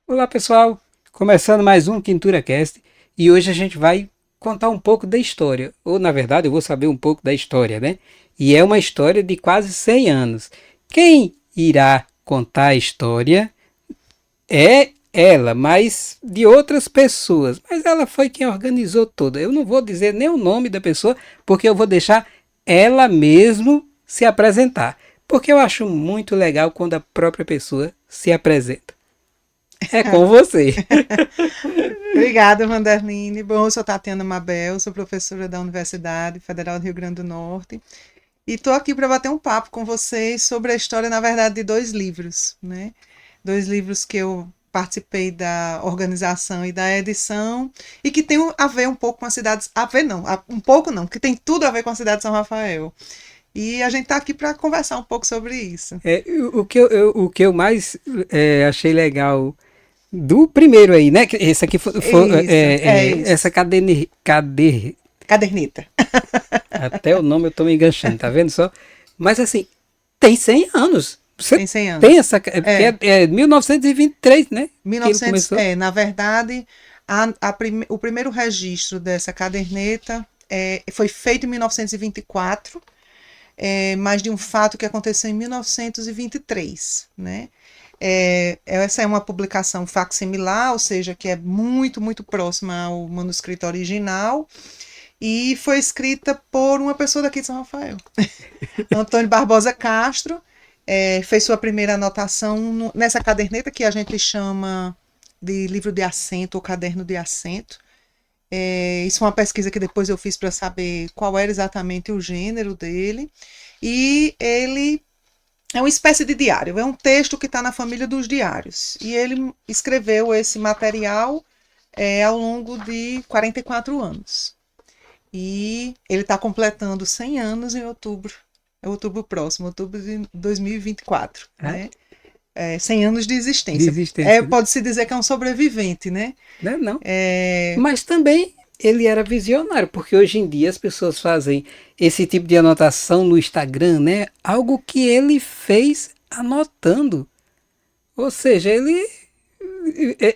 Olá pessoal, começando mais um QuinturaCast e hoje a gente vai contar um pouco da história, ou na verdade eu vou saber um pouco da história, né? E é uma história de quase 100 anos. Quem irá contar a história é ela, mas de outras pessoas. Mas ela foi quem organizou toda. Eu não vou dizer nem o nome da pessoa, porque eu vou deixar ela mesmo se apresentar. Porque eu acho muito legal quando a própria pessoa se apresenta. É com você. Obrigada, Vanderline. Bom, eu sou Tatiana Mabel, sou professora da Universidade Federal do Rio Grande do Norte e estou aqui para bater um papo com vocês sobre a história, na verdade, de dois livros, né? Dois livros que eu participei da organização e da edição e que tem a ver um pouco com a cidade, a ver não, um pouco não, que tem tudo a ver com a cidade de São Rafael. E a gente está aqui para conversar um pouco sobre isso. O que eu mais achei legal do primeiro aí, né? Que esse aqui Isso, é essa isso. Caderneta. até o nome eu tô me enganchando, tá vendo só? Mas assim, tem 100 anos. Você Tem 100 tem anos. essa. Porque É. é 1923, né? Que ele 1900, começou. na verdade, o primeiro registro dessa caderneta foi feito em 1924, mas de um fato que aconteceu em 1923, né? Essa é uma publicação facsimilar, ou seja, que é muito, muito próxima ao manuscrito original, e foi escrita por uma pessoa daqui de São Rafael. Antônio Barbosa Castro fez sua primeira anotação nessa caderneta que a gente chama de livro de assento ou caderno de assento. Isso é uma pesquisa que depois eu fiz para saber qual era exatamente o gênero dele. E ele é uma espécie de diário, é um texto que está na família dos diários. E ele escreveu esse material ao longo de 44 anos. E ele está completando 100 anos em outubro. É outubro próximo, outubro de 2024, Né? né? 100 anos de De existência. existência, né? Pode-se dizer que é um sobrevivente, né? Né? Não. É, Mas também ele era visionário, porque hoje em dia as pessoas fazem esse tipo de anotação no Instagram, né? Algo que ele fez anotando. Ou seja,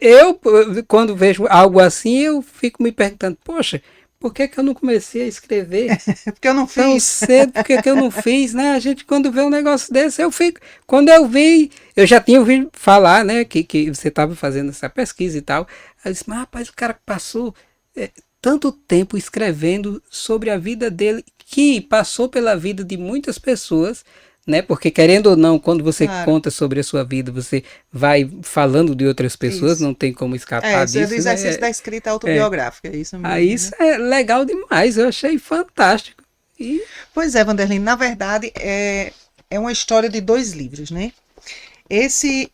eu, quando vejo algo assim, eu fico me perguntando, poxa, por que que eu não comecei a escrever porque eu não tão fiz. cedo? Por que que eu não fiz, né? A gente, quando vê um negócio desse, eu fico. Quando eu vi, eu já tinha ouvido falar, né, que você estava fazendo essa pesquisa e tal. Aí eu disse, mas rapaz, o cara passou é, tanto tempo escrevendo sobre a vida dele, que passou pela vida de muitas pessoas, né? Porque querendo ou não, quando você Claro, conta sobre a sua vida, você vai falando de outras pessoas, isso. não tem como escapar Isso é do disso, né? exercício da escrita É, autobiográfica, é isso aí mesmo, isso né? é legal demais, eu achei fantástico. E Pois é, Vanderlei, na verdade é uma história de dois livros, né? Esse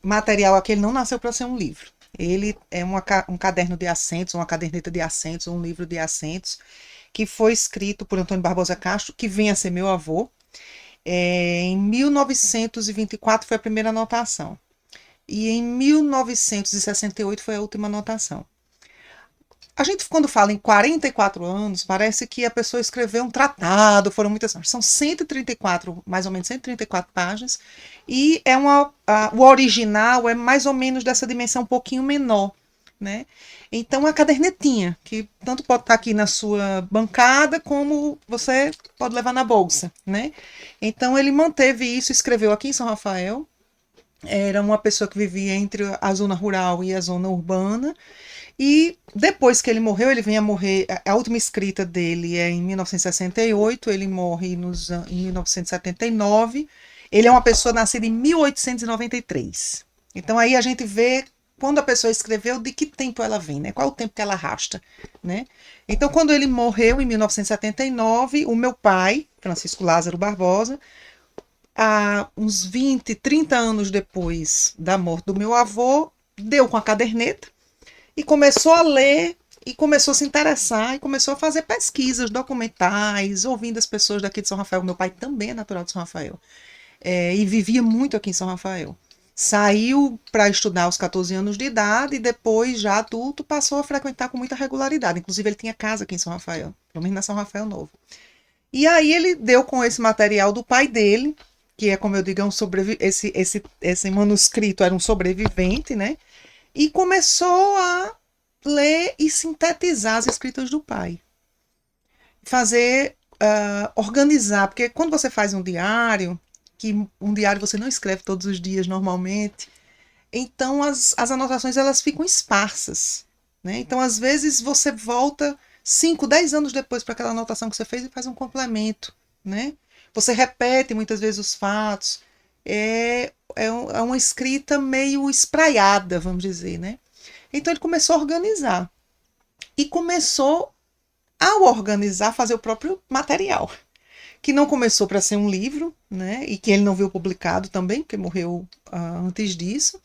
material aqui ele não nasceu para ser um livro. Ele é um caderno de assentos, uma caderneta de assentos, um livro de assentos, que foi escrito por Antônio Barbosa Castro, que vem a ser meu avô. Em 1924 foi a primeira anotação. E em 1968 foi a última anotação. A gente, quando fala em 44 anos, parece que a pessoa escreveu um tratado, foram muitas. São 134, mais ou menos 134 páginas, e o original é mais ou menos dessa dimensão um pouquinho menor, né? Então, a cadernetinha, que tanto pode estar aqui na sua bancada, como você pode levar na bolsa, né? Então, ele manteve isso, escreveu aqui em São Rafael, era uma pessoa que vivia entre a zona rural e a zona urbana, e depois que ele morreu, ele vem a morrer. A última escrita dele é em 1968, ele morre em 1979. Ele é uma pessoa nascida em 1893. Então aí a gente vê quando a pessoa escreveu, de que tempo ela vem, né? Qual é o tempo que ela arrasta, né? Então, quando ele morreu em 1979, o meu pai, Francisco Lázaro Barbosa, há uns 20, 30 anos depois da morte do meu avô, deu com a caderneta e começou a ler e começou a se interessar e começou a fazer pesquisas documentais, ouvindo as pessoas daqui de São Rafael. Meu pai também é natural de São Rafael e vivia muito aqui em São Rafael. Saiu para estudar aos 14 anos de idade e depois, já adulto, passou a frequentar com muita regularidade. Inclusive, ele tinha casa aqui em São Rafael, pelo menos na São Rafael Novo. E aí ele deu com esse material do pai dele, que é, como eu digo, esse manuscrito era um sobrevivente, né? e começou a ler e sintetizar as escritas do pai. Fazer, organizar, porque quando você faz um diário, que um diário você não escreve todos os dias normalmente, então as anotações elas ficam esparsas, né? Então às vezes você volta 5, 10 anos depois para aquela anotação que você fez e faz um complemento, né? Você repete muitas vezes os fatos, é uma escrita meio espraiada, vamos dizer, né? Então ele começou a organizar e começou a organizar, fazer o próprio material, que não começou para ser um livro, né? E que ele não viu publicado também, porque morreu antes disso.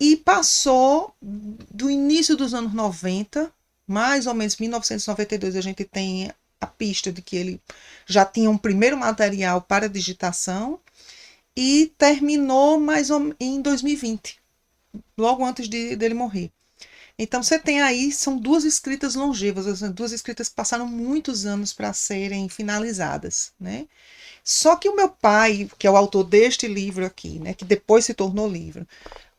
E passou do início dos anos 90, mais ou menos 1992, a gente tem a pista de que ele já tinha um primeiro material para digitação e terminou mais ou em 2020, logo antes dele morrer. Então você tem aí, são duas escritas longevas, duas escritas que passaram muitos anos para serem finalizadas, né? Só que o meu pai, que é o autor deste livro aqui, né, que depois se tornou livro,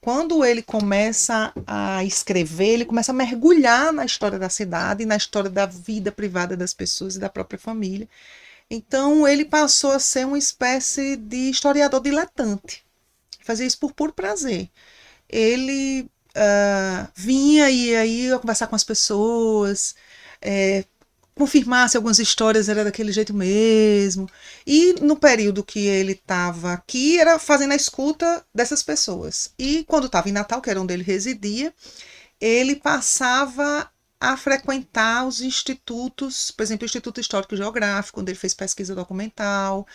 quando ele começa a escrever, ele começa a mergulhar na história da cidade, na história da vida privada das pessoas e da própria família. Então ele passou a ser uma espécie de historiador diletante. Fazia isso por puro prazer. Ele vinha e aí ia conversar com as pessoas, é, confirmar se algumas histórias era daquele jeito mesmo. E no período que ele estava aqui, era fazendo a escuta dessas pessoas. E quando estava em Natal, que era onde ele residia, ele passava a frequentar os institutos, por exemplo, o Instituto Histórico e Geográfico, onde ele fez pesquisa documental.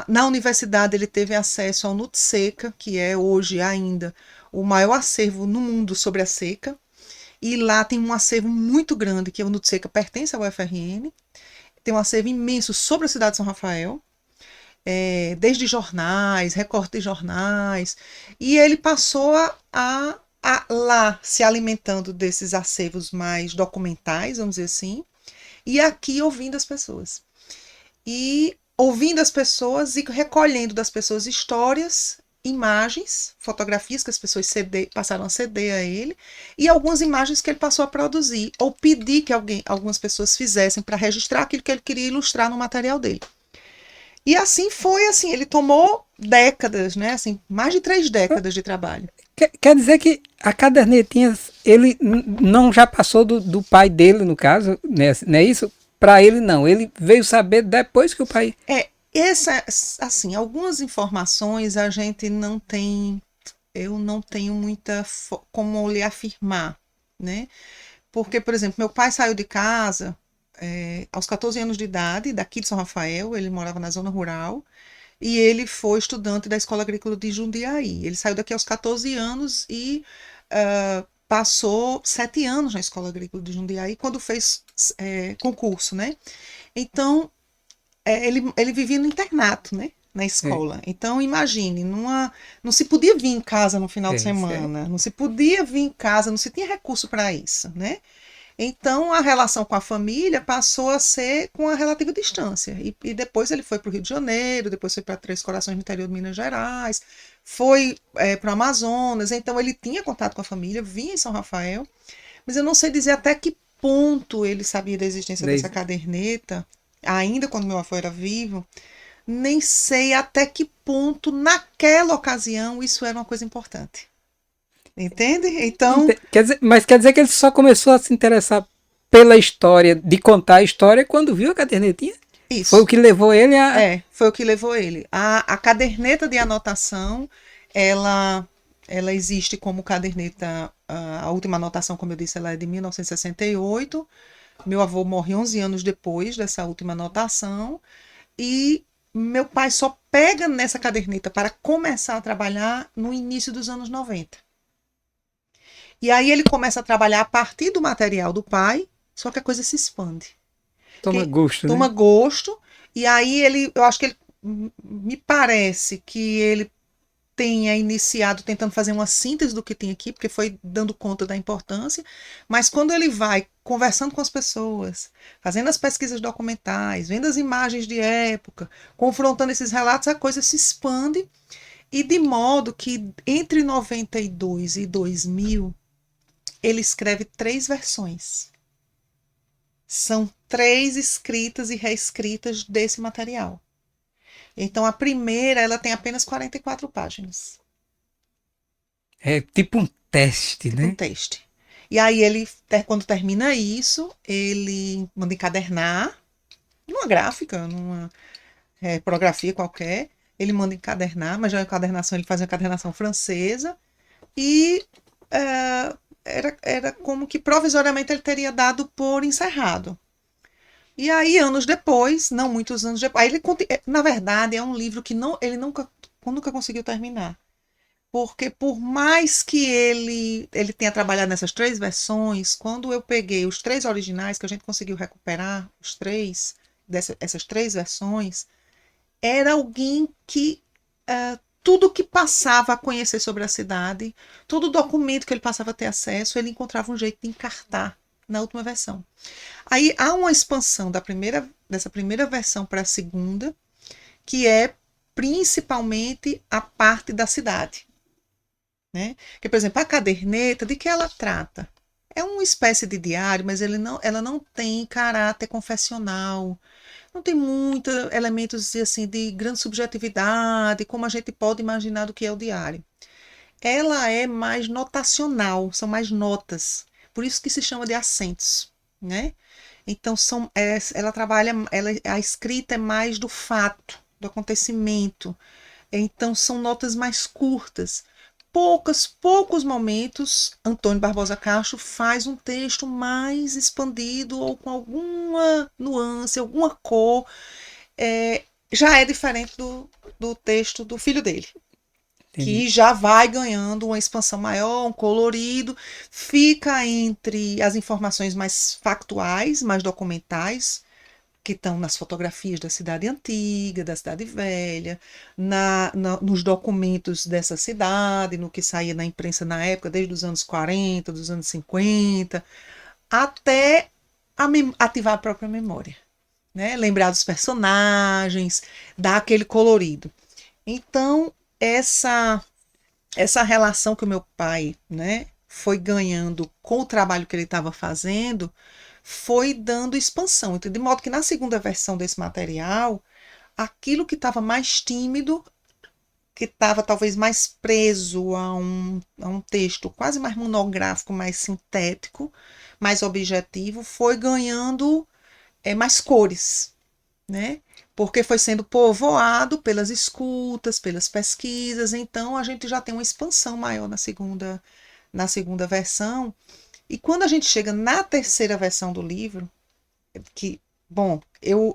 Na universidade, ele teve acesso ao NUTSECA, que é hoje ainda o maior acervo no mundo sobre a seca. E lá tem um acervo muito grande, que o NUTSECA pertence ao UFRN. Tem um acervo imenso sobre a cidade de São Rafael, desde jornais, recorte de jornais. E ele passou a lá se alimentando desses acervos mais documentais, vamos dizer assim, e aqui ouvindo as pessoas. E ouvindo as pessoas e recolhendo das pessoas histórias, imagens, fotografias que as pessoas passaram a ceder a ele, e algumas imagens que ele passou a produzir, ou pedir que algumas pessoas fizessem para registrar aquilo que ele queria ilustrar no material dele. E assim foi, assim, ele tomou décadas, né? Assim, mais de 3 décadas de trabalho. Quer dizer que a cadernetinha, ele não já passou do pai dele, no caso, né? Não é isso? Para ele não, ele veio saber depois que o pai... Assim, algumas informações a gente não tem, eu não tenho muita como lhe afirmar, né? Porque, por exemplo, meu pai saiu de casa aos 14 anos de idade, daqui de São Rafael, ele morava na zona rural, e ele foi estudante da Escola Agrícola de Jundiaí. Ele saiu daqui aos 14 anos e passou 7 anos na Escola Agrícola de Jundiaí, quando fez concurso, né? Então, ele vivia no internato, né? Na escola. É, Então, imagine, não se podia vir em casa no final de é. semana, não se podia vir em casa, não se tinha recurso para isso, né? Então, a relação com a família passou a ser com a relativa distância. E depois ele foi para o Rio de Janeiro, depois foi para Três Corações no interior de Minas Gerais, foi para o Amazonas. Então, ele tinha contato com a família, vinha em São Rafael, mas eu não sei dizer até que ponto ele sabia da existência dessa Desde, caderneta, ainda quando meu avô era vivo, nem sei até que ponto, naquela ocasião, isso era uma coisa importante. Entende? Então, quer dizer, mas quer dizer que ele só começou a se interessar pela história, de contar a história, quando viu a cadernetinha? Foi o isso. que levou ele a... Foi o que levou ele. A caderneta de anotação, ela, ela existe como caderneta, a última anotação, como eu disse, ela é de 1968. Meu avô morre 11 anos depois dessa última anotação. E meu pai só pega nessa caderneta para começar a trabalhar no início dos anos 90. E aí ele começa a trabalhar a partir do material do pai, só que a coisa se expande. Toma gosto, Toma né? gosto, e aí eu acho que ele, me parece que ele tenha iniciado tentando fazer uma síntese do que tem aqui, porque foi dando conta da importância, mas quando ele vai conversando com as pessoas, fazendo as pesquisas documentais, vendo as imagens de época, confrontando esses relatos, a coisa se expande E de modo que entre 92 e 2000, ele escreve 3 versões. São 3 escritas e reescritas desse material. Então, a primeira, ela tem apenas 44 páginas. É tipo um teste, Tipo um né? teste. E aí, ele, quando termina isso, ele manda encadernar, numa gráfica, numa reprografia qualquer. Ele manda encadernar, mas já a encadernação, ele faz uma encadernação francesa. E era como que provisoriamente ele teria dado por encerrado. E aí, anos depois, não muitos anos depois, aí ele, na verdade, é um livro que não, ele nunca conseguiu terminar. Porque por mais que ele tenha trabalhado nessas 3 versões, quando eu peguei os 3 originais, que a gente conseguiu recuperar os 3, essas 3 versões, era alguém que tudo que passava a conhecer sobre a cidade, todo documento que ele passava a ter acesso, ele encontrava um jeito de encartar na última versão. Aí há uma expansão dessa primeira versão para a segunda, que é principalmente a parte da cidade. Né? Que, por exemplo, a caderneta, de que ela trata? É uma espécie de diário, mas ela não tem caráter confessional, não tem muitos elementos assim, de grande subjetividade, como a gente pode imaginar do que é o diário. Ela é mais notacional, são mais notas, por isso que se chama de acentos, né? Então ela trabalha, a escrita é mais do fato, do acontecimento. Então são notas mais curtas. Poucos momentos, Antônio Barbosa Castro faz um texto mais expandido ou com alguma nuance, alguma cor. Já é diferente do texto do filho dele, Entendi. que já vai ganhando uma expansão maior, um colorido, fica entre as informações mais factuais, mais documentais, que estão nas fotografias da cidade antiga, da cidade velha, nos documentos dessa cidade, no que saía na imprensa na época, desde os anos 40, dos anos 50, até ativar a própria memória, né? Lembrar dos personagens, dar aquele colorido. Então, essa relação que o meu pai, né, foi ganhando com o trabalho que ele estava fazendo, foi dando expansão. Então, de modo que na segunda versão desse material, aquilo que estava mais tímido, que estava talvez mais preso a um texto quase mais monográfico, mais sintético, mais objetivo, foi ganhando mais cores, né? Porque foi sendo povoado pelas escutas, pelas pesquisas, então a gente já tem uma expansão maior na segunda versão. E quando a gente chega na terceira versão do livro, que, bom,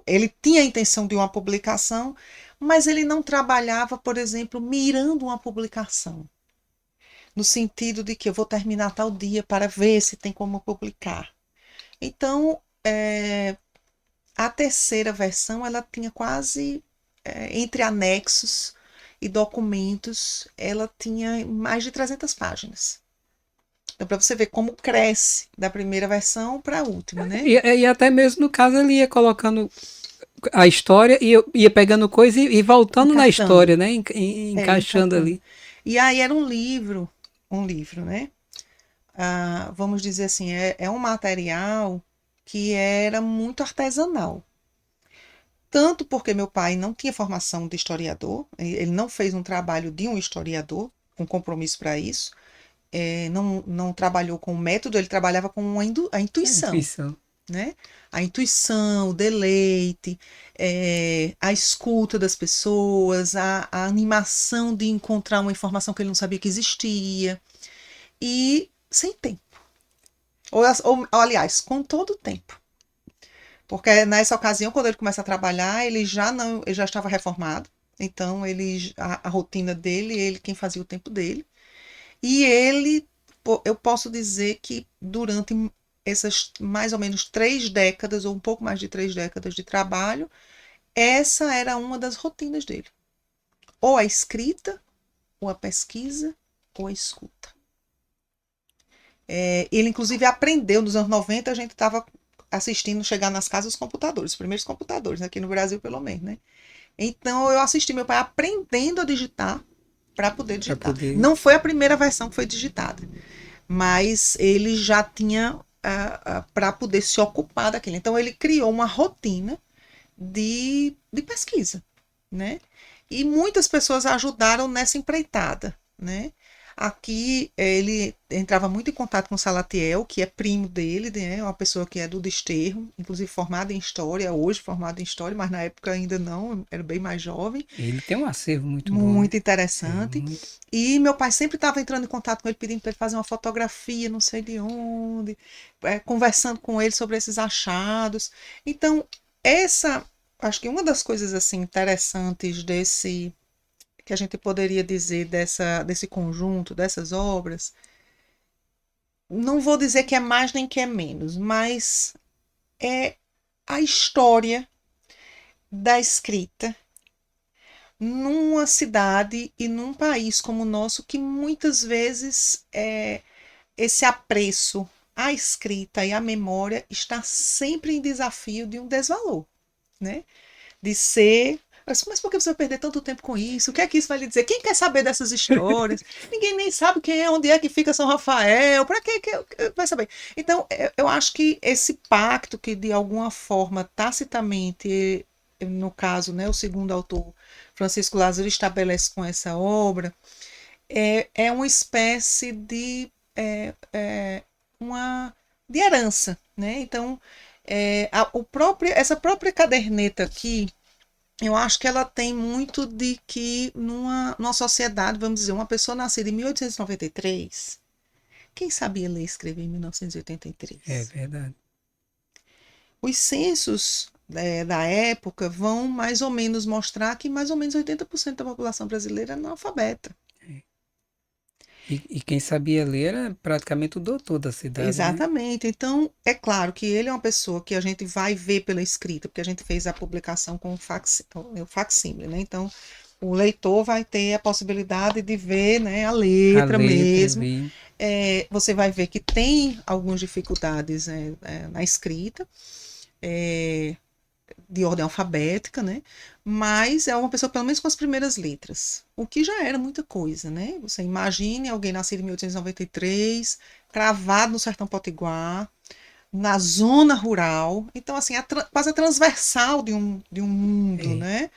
ele tinha a intenção de uma publicação, mas ele não trabalhava, por exemplo, mirando uma publicação, no sentido de que eu vou terminar tal dia para ver se tem como publicar. Então, a terceira versão, ela tinha quase, entre anexos e documentos, ela tinha mais de 300 páginas. Então, para você ver como cresce da primeira versão para a última, né? E até mesmo no caso ele ia colocando a história e ia pegando coisa e voltando na Encartando. história, né? Encaixando Encartando. ali. E aí era um livro, né? Vamos dizer assim, é um material que era muito artesanal. Tanto porque meu pai não tinha formação de historiador, ele não fez um trabalho de um historiador, com compromisso para isso, não trabalhou com o método, ele trabalhava com a intuição, Intuição. né? A intuição, o deleite, a escuta das pessoas, a animação de encontrar uma informação que ele não sabia que existia, e sem tempo. Aliás, com todo o tempo. Porque nessa ocasião, quando ele começa a trabalhar, ele já não, ele já estava reformado. Então, a rotina dele, ele quem fazia o tempo dele. E ele, eu posso dizer que durante essas mais ou menos 3 décadas, ou um pouco mais de 3 décadas de trabalho, essa era uma das rotinas dele. Ou a escrita, ou a pesquisa, ou a escuta. Ele, inclusive, aprendeu nos anos 90, a gente estava assistindo chegar nas casas os computadores, os primeiros computadores, aqui no Brasil, pelo menos, né? Então, eu assisti meu pai aprendendo a digitar para poder Para digitar. poder. Não foi a primeira versão que foi digitada, mas ele já tinha para poder se ocupar daquilo. Então ele criou uma rotina de pesquisa, né? E muitas pessoas ajudaram nessa empreitada, né? Aqui ele entrava muito em contato com Salatiel, que é primo dele, né? Uma pessoa que é do Desterro, inclusive formada em História, hoje formada em História, mas na época ainda não, era bem mais jovem. Ele tem um acervo muito bom, né? Muito É interessante. muito. E meu pai sempre estava entrando em contato com ele, pedindo para ele fazer uma fotografia, não sei de onde, conversando com ele sobre esses achados. Então, essa, acho que uma das coisas assim interessantes desse, que a gente poderia dizer desse conjunto, dessas obras, não vou dizer que é mais nem que é menos, mas é a história da escrita numa cidade e num país como o nosso, que muitas vezes esse apreço à escrita e à memória está sempre em desafio de um desvalor, né? De ser. Mas por que você vai perder tanto tempo com isso? O que é que isso vai lhe dizer? Quem quer saber dessas histórias? Ninguém nem sabe quem é, onde é que fica São Rafael. Para que vai saber? Então, eu acho que esse pacto que, de alguma forma, tacitamente, no caso, né, o segundo autor, Francisco Lázaro, estabelece com essa obra, é uma espécie uma, de herança. Né? Então, essa própria caderneta aqui, eu acho que ela tem muito de que numa sociedade, vamos dizer, uma pessoa nascida em 1893, quem sabia ler e escrever em É 1983? verdade. Os censos da época vão mais ou menos mostrar que mais ou menos 80% da população brasileira é analfabeta. E quem sabia ler era praticamente o doutor da cidade, né? Exatamente. Então, é claro que ele é uma pessoa que a gente vai ver pela escrita, porque a gente fez a publicação com o facsímile, né? Então, o leitor vai ter a possibilidade de ver, né, a A letra letra, mesmo. vi. Você vai ver que tem algumas dificuldades na escrita, de ordem alfabética, né? Mas é uma pessoa, pelo menos com as primeiras letras, o que já era muita coisa, né? Você imagine alguém nascido em 1893, cravado no sertão potiguar, na zona rural, então assim, quase a transversal de um mundo, É. né?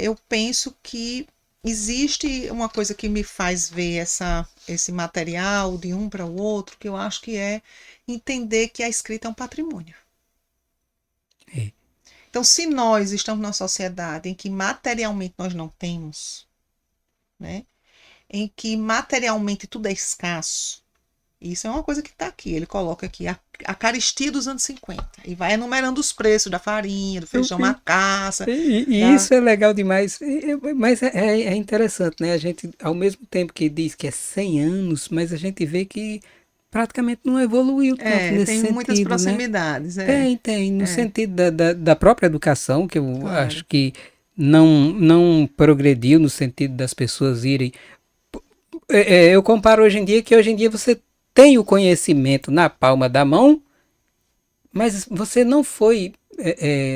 Eu penso que existe uma coisa que me faz ver esse material de um para o outro, que eu acho que é entender que a escrita é um patrimônio. É. Então, se nós estamos numa sociedade em que materialmente nós não temos, né? Em que materialmente tudo é escasso, isso é uma coisa que está aqui. Ele coloca aqui a carestia dos anos 50 e vai enumerando os preços da farinha, do Eu feijão vi. macaça, E da. isso é legal demais. Mas é interessante, né? A gente, ao mesmo tempo que diz que é 100 anos, mas a gente vê que praticamente não evoluiu tanto nesse Tem muitas sentido, né? proximidades, Tem. No é, sentido da própria educação, que eu claro. acho que não progrediu no sentido das pessoas irem. Eu comparo hoje em dia que hoje em dia você tem o conhecimento na palma da mão, mas você não foi,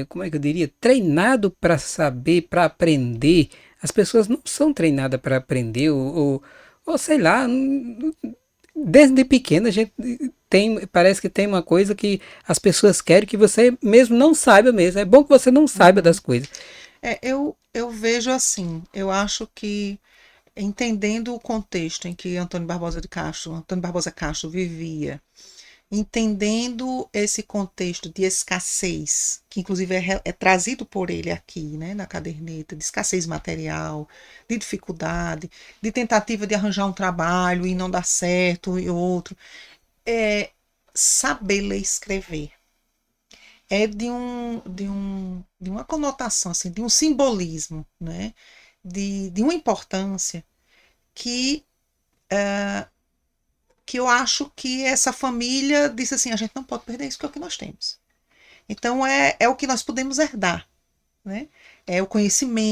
como é que eu diria, treinado para saber, para aprender. As pessoas não são treinadas para aprender, ou sei lá, desde pequena a gente tem, parece que tem uma coisa que as pessoas querem que você mesmo não saiba mesmo. É bom que você não saiba Uhum. das coisas. Eu vejo assim, eu acho que entendendo o contexto em que Antônio Barbosa Castro vivia, entendendo esse contexto de escassez, que inclusive é trazido por ele aqui, né, na caderneta, de escassez material, de dificuldade, de tentativa de arranjar um trabalho e não dar certo e outro, é saber ler e escrever. É de uma conotação, assim, de um simbolismo, né, de uma importância que que eu acho que essa família disse assim, a gente não pode perder isso, que é o que nós temos. Então, é o que nós podemos herdar, né? É o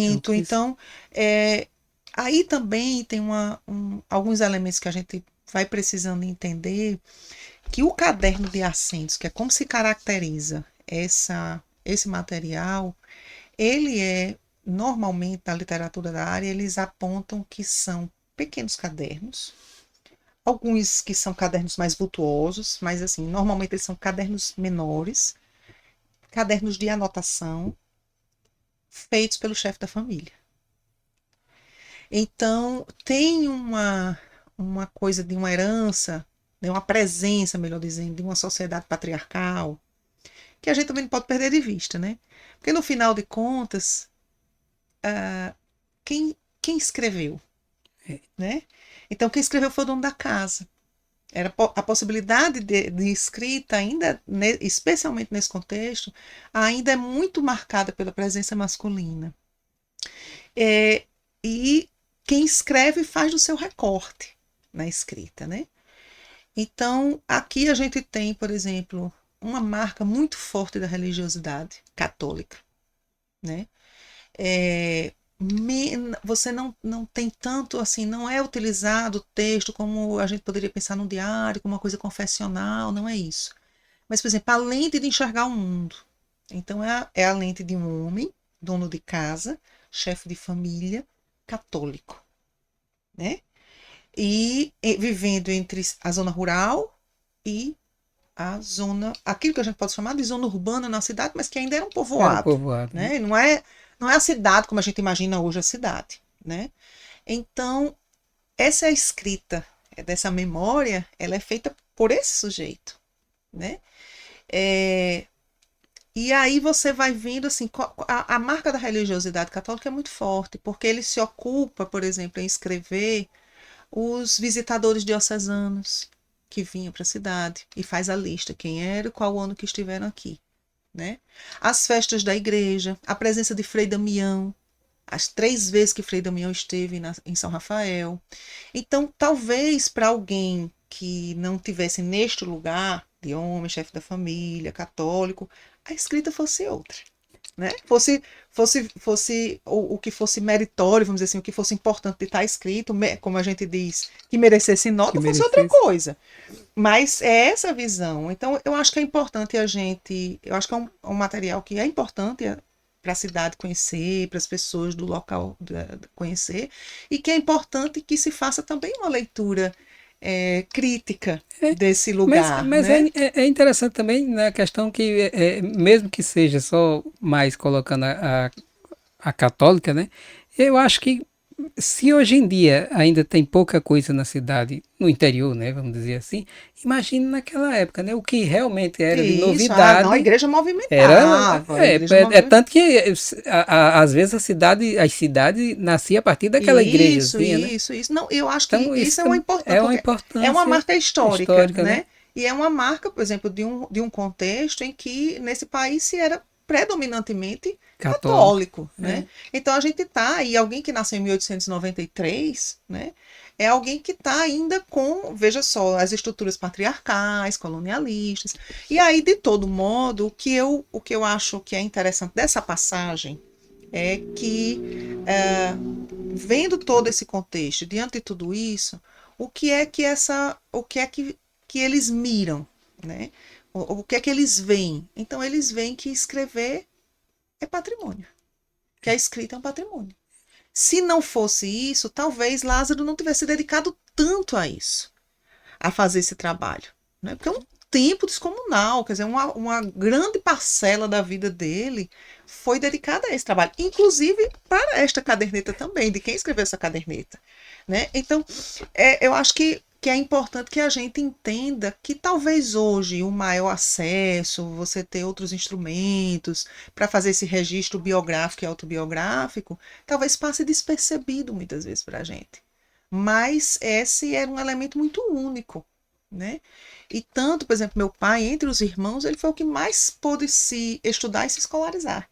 É o conhecimento. que Então, é, aí também tem alguns elementos que a gente vai precisando entender, que o caderno de acentos, que é como se caracteriza esse material, ele é normalmente na literatura da área, eles apontam que são pequenos cadernos, alguns que são cadernos mais vultuosos, mas assim, normalmente eles são cadernos menores, cadernos de anotação, feitos pelo chefe da família. Então, tem uma coisa de uma herança, né, uma presença, melhor dizendo, de uma sociedade patriarcal, que a gente também não pode perder de vista, né? Porque no final de contas, quem escreveu, né? Então, quem escreveu foi o dono da casa. Era a possibilidade de escrita, ainda, especialmente nesse contexto, ainda é muito marcada pela presença masculina. E quem escreve faz do seu recorte na escrita, né? Então, aqui a gente tem, por exemplo, uma marca muito forte da religiosidade católica, né? Você não tem tanto assim, não é utilizado o texto como a gente poderia pensar no diário, como uma coisa confessional, não é isso. Mas, por exemplo, a lente de enxergar o mundo. Então, é a lente de um homem, dono de casa, chefe de família, católico, né? E vivendo entre a zona rural e a zona, aquilo que a gente pode chamar de zona urbana na cidade, mas que ainda era um Era o povoado, povoado, né? né? Não é a cidade como a gente imagina hoje a cidade, né? Então, essa escrita dessa memória, ela é feita por esse sujeito, né? E aí você vai vendo assim, a marca da religiosidade católica é muito forte, porque ele se ocupa, por exemplo, em escrever os visitadores diocesanos que vinham para a cidade e faz a lista, quem era e qual ano que estiveram aqui, né? As festas da igreja, a presença de Frei Damião, as 3 vezes que Frei Damião esteve em São Rafael. Então, talvez para alguém que não tivesse neste lugar, de homem, chefe da família, católico, a escrita fosse outra, né? Fosse o que fosse meritório, vamos dizer assim, o que fosse importante de estar escrito, como a gente diz, que merecesse Que nota, fosse outra merecesse. coisa. Mas é essa visão. Então, eu acho que é importante eu acho que é um material que é importante para a cidade conhecer, para as pessoas do local conhecer, e que é importante que se faça também uma leitura crítica É, desse mas lugar, mas né? é interessante também na questão que, mesmo que seja só mais colocando a católica, né? Eu acho que se hoje em dia ainda tem pouca coisa na cidade, no interior, né, vamos dizer assim, imagine naquela época, né, o que realmente era de Isso, não, a novidade igreja era, movimentava, a igreja tanto que às vezes as cidades nasciam a partir daquela Isso, igrejazinha, né? isso, isso. Não, eu acho que Então isso isso é uma importante, é uma porque é uma importância marca histórica, histórica, né? né? E é uma marca, por exemplo, de um contexto em que nesse país se era predominantemente Católico. católico, né? É. Então a gente tá, e alguém que nasceu em 1893, né? É alguém que está ainda com, veja só, as estruturas patriarcais, colonialistas. E aí, de todo modo, o que eu acho que é interessante dessa passagem é que vendo todo esse contexto, diante de tudo isso, o que é que eles miram, né? O que é que eles veem? Então eles veem que escrever é patrimônio, que a escrita é um patrimônio. Se não fosse isso, talvez Lázaro não tivesse dedicado tanto a isso, a fazer esse trabalho, né? Porque é um tempo descomunal, quer dizer, uma grande parcela da vida dele foi dedicada a esse trabalho, inclusive para esta caderneta também, de quem escreveu essa caderneta, né? Então, eu acho que é importante que a gente entenda que talvez hoje o maior acesso, você ter outros instrumentos para fazer esse registro biográfico e autobiográfico, talvez passe despercebido muitas vezes para a gente. Mas esse era um elemento muito único, né? E tanto, por exemplo, meu pai, entre os irmãos, ele foi o que mais pôde se estudar e se escolarizar.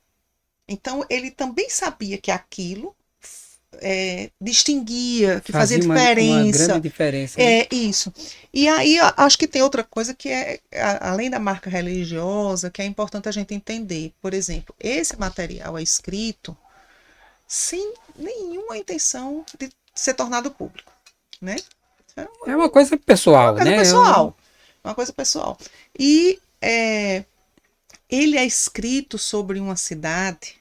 Então, ele também sabia que aquilo distinguia, que fazia Fazia uma grande diferença. diferença, né? É isso. E aí, acho que tem outra coisa que é, além da marca religiosa, que é importante a gente entender. Por exemplo, esse material é escrito sem nenhuma intenção de ser tornado público, né? É É uma coisa uma pessoal, coisa né? pessoal. Uma coisa pessoal. E ele é escrito sobre uma cidade,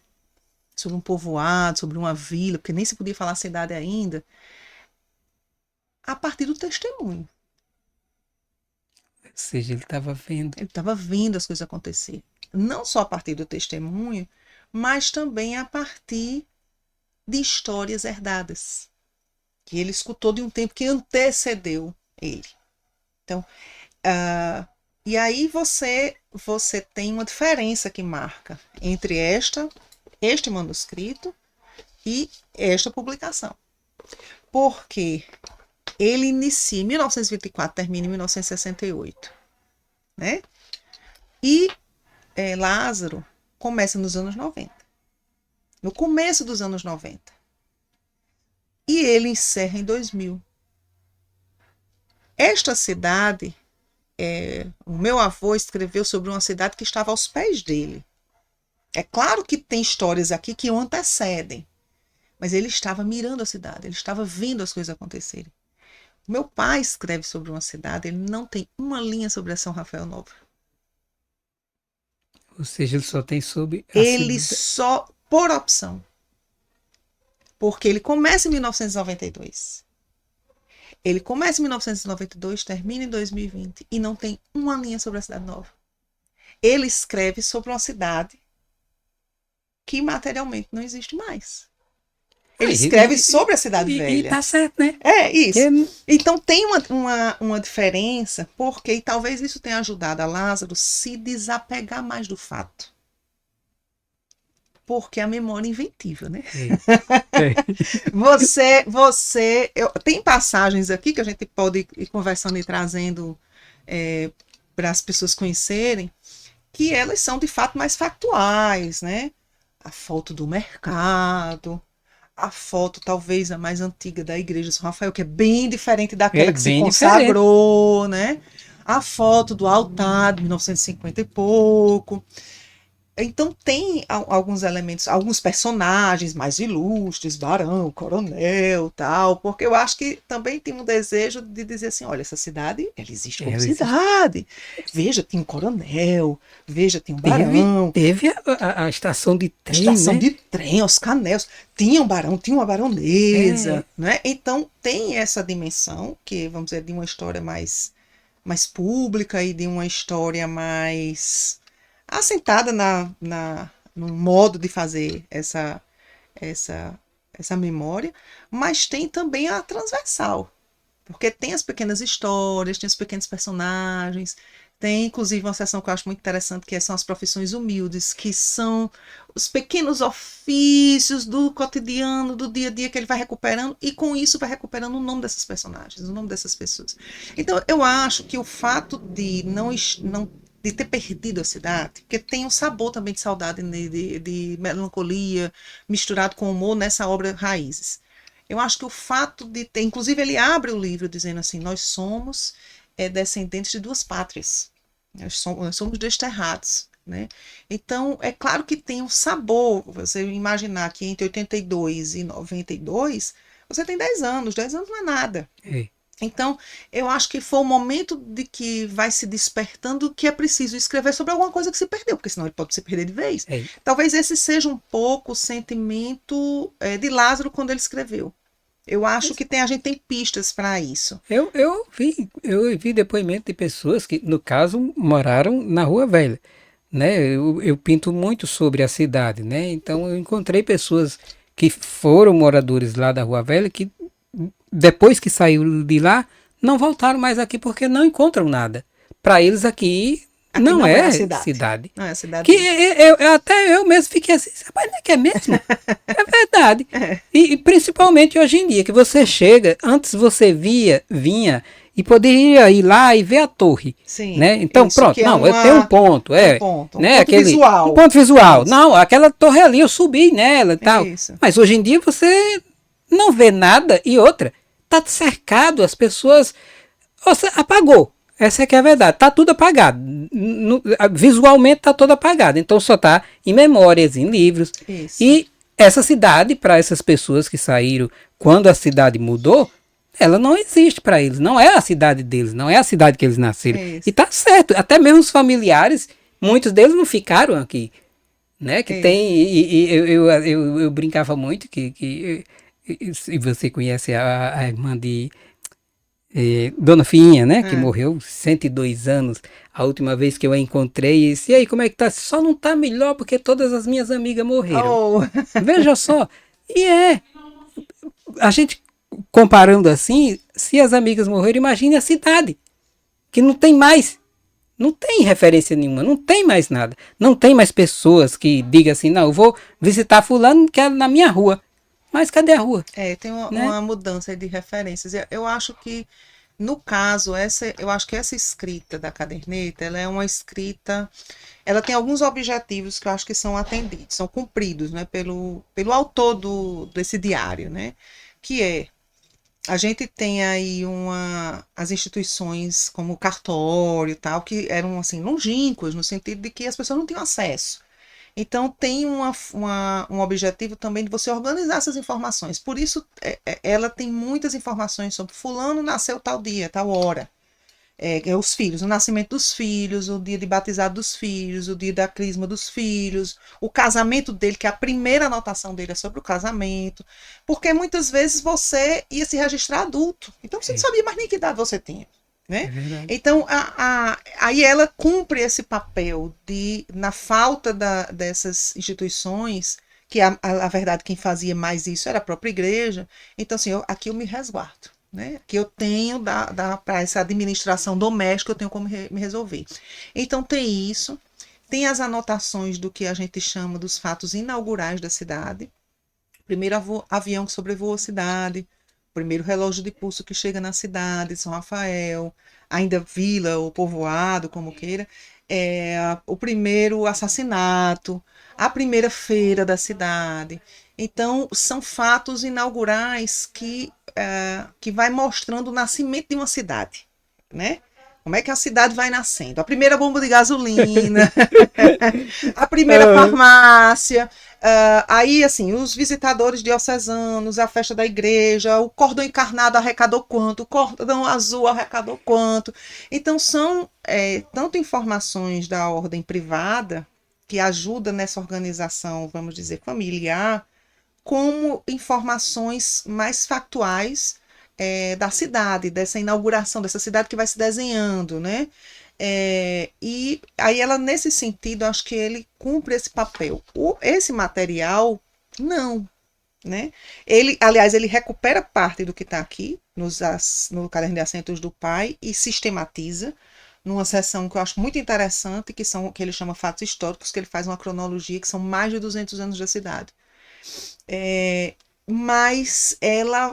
sobre um povoado, sobre uma vila, porque nem se podia falar cidade ainda, a partir do testemunho. Ou seja, ele estava vendo. Ele estava vendo as coisas acontecer. Não só a partir do testemunho, mas também a partir de histórias herdadas, que ele escutou de um tempo que antecedeu ele. Então, e aí você tem uma diferença que marca entre este manuscrito e esta publicação. Porque ele inicia em 1924, termina em 1968. Né? E Lázaro começa nos anos 90. No começo dos anos 90. E ele encerra em 2000. Esta cidade, o meu avô escreveu sobre uma cidade que estava aos pés dele. É claro que tem histórias aqui que o antecedem, mas ele estava mirando a cidade, ele estava vendo as coisas acontecerem. O meu pai escreve sobre uma cidade, ele não tem uma linha sobre a São Rafael Nova. Ou seja, ele só tem sobre a Ele cidade. só por opção. Porque ele começa em 1992. Ele começa em 1992, termina em 2020 e não tem uma linha sobre a Cidade Nova. Ele escreve sobre uma cidade que materialmente não existe mais. Ele escreve sobre a Cidade Velha. E tá certo, né? É isso. Porque Então tem uma diferença, porque e talvez isso tenha ajudado a Lázaro se desapegar mais do fato. Porque a memória é inventiva, né? Tem passagens aqui que a gente pode ir conversando e trazendo para as pessoas conhecerem, que elas são de fato mais factuais, né? A foto do mercado, a foto talvez a mais antiga da igreja de São Rafael, que é bem diferente daquela que se consagrou, né? A foto do altar de 1950 e pouco. Então tem alguns elementos, alguns personagens mais ilustres, barão, coronel, tal, porque eu acho que também tem um desejo de dizer assim, olha, essa cidade, ela existe como cidade. Veja, tem um coronel, veja, tem um barão. Teve a estação de trem, estação de trem, os canéus. Tinha um barão, tinha uma baronesa, né? Então tem essa dimensão, que vamos dizer, de uma história mais pública e de uma história mais assentada no modo de fazer essa memória, mas tem também a transversal, porque tem as pequenas histórias, tem os pequenos personagens, tem inclusive uma seção que eu acho muito interessante, que são as profissões humildes, que são os pequenos ofícios do cotidiano, do dia a dia que ele vai recuperando, e com isso vai recuperando o nome dessas personagens, o nome dessas pessoas. Então eu acho que o fato de de ter perdido a cidade, porque tem um sabor também de saudade, de melancolia, misturado com humor nessa obra Raízes. Eu acho que o fato de ter, inclusive ele abre o livro dizendo assim, nós somos descendentes de duas pátrias, nós somos desterrados, né? Então, é claro que tem um sabor, você imaginar que entre 82 e 92, você tem 10 anos não é nada. Então, eu acho que foi o momento de que vai se despertando que é preciso escrever sobre alguma coisa que se perdeu, porque senão ele pode se perder de vez. Talvez esse seja um pouco o sentimento de Lázaro quando ele escreveu. Eu acho que a gente tem pistas para isso. Eu vi depoimento de pessoas que, no caso, moraram na Rua Velha, né? Eu pinto muito sobre a cidade, né? Então, eu encontrei pessoas que foram moradores lá da Rua Velha que depois que saiu de lá, não voltaram mais aqui porque não encontram nada. Para eles aqui não é cidade. Não é cidade. Que até eu mesmo fiquei assim, rapaz, não é que é mesmo? É verdade. E principalmente hoje em dia, que você chega, antes você vinha e poderia ir lá e ver a torre. Sim, né? Então, pronto, não, eu tenho um ponto. Ponto visual. Um ponto visual. Isso. Não, aquela torre ali, eu subi nela e tal. Isso. Mas hoje em dia você não vê nada. E outra, tá cercado, as pessoas... Você apagou. Essa é que é a verdade. Tá tudo apagado. Visualmente tá tudo apagado. Então só tá em memórias, em livros. Isso. E essa cidade, para essas pessoas que saíram quando a cidade mudou, ela não existe para eles. Não é a cidade deles. Não é a cidade que eles nasceram. Isso. E tá certo. Até mesmo os familiares, muitos deles não ficaram aqui. né? Que É. tem, eu brincava muito e você conhece a irmã de Dona Finha, né? Que Ah. morreu 102 anos. A última vez que eu a encontrei, e disse, e aí, como é que tá? Só não tá melhor porque todas as minhas amigas morreram. Oh, Veja só. E a gente comparando assim, se as amigas morreram, imagine a cidade, que não tem mais. Não tem referência nenhuma, não tem mais nada. Não tem mais pessoas que digam assim, não, eu vou visitar fulano que é na minha rua. Mas cadê a rua, tem né? uma mudança de referências. Eu acho que, no caso, eu acho que essa escrita da caderneta, ela é uma escrita, ela tem alguns objetivos que eu acho que são atendidos, são cumpridos, né, pelo autor desse diário, né, que é, a gente tem aí as instituições como o cartório e tal, que eram, assim, longínquas, no sentido de que as pessoas não tinham acesso. Então, tem um objetivo também de você organizar essas informações. Por isso, ela tem muitas informações sobre fulano nasceu tal dia, tal hora. Os filhos, o nascimento dos filhos, o dia de batizado dos filhos, o dia da crisma dos filhos, o casamento dele, que a primeira anotação dele é sobre o casamento. Porque muitas vezes você ia se registrar adulto. Então, você não É, sabia mais nem que idade você tinha. é Né? verdade. Então, aí ela cumpre esse papel de, na falta dessas instituições, que a verdade quem fazia mais isso era a própria igreja, então assim, aqui eu me resguardo. Né? Que eu tenho para essa administração doméstica, eu tenho como me resolver. Então tem isso, tem as anotações do que a gente chama dos fatos inaugurais da cidade, primeiro avião que sobrevoou a cidade, primeiro relógio de pulso que chega na cidade, São Rafael, ainda vila ou povoado, como queira, o primeiro assassinato, a primeira feira da cidade. Então, são fatos inaugurais que vai mostrando o nascimento de uma cidade, né? Como é que a cidade vai nascendo? A primeira bomba de gasolina, a primeira Ah, farmácia, aí, assim, os visitadores diocesanos, a festa da igreja, o cordão encarnado arrecadou quanto, o cordão azul arrecadou quanto. Então, são tanto informações da ordem privada, que ajuda nessa organização, vamos dizer, familiar, como informações mais factuais da cidade, dessa inauguração, dessa cidade que vai se desenhando, né? E aí ela, nesse sentido, acho que ele cumpre esse papel. Esse material, não, né? Aliás, ele recupera parte do que está aqui no caderno de assentos do pai e sistematiza numa seção que eu acho muito interessante, que ele chama fatos históricos, que ele faz uma cronologia que são mais de 200 anos da cidade. É, mas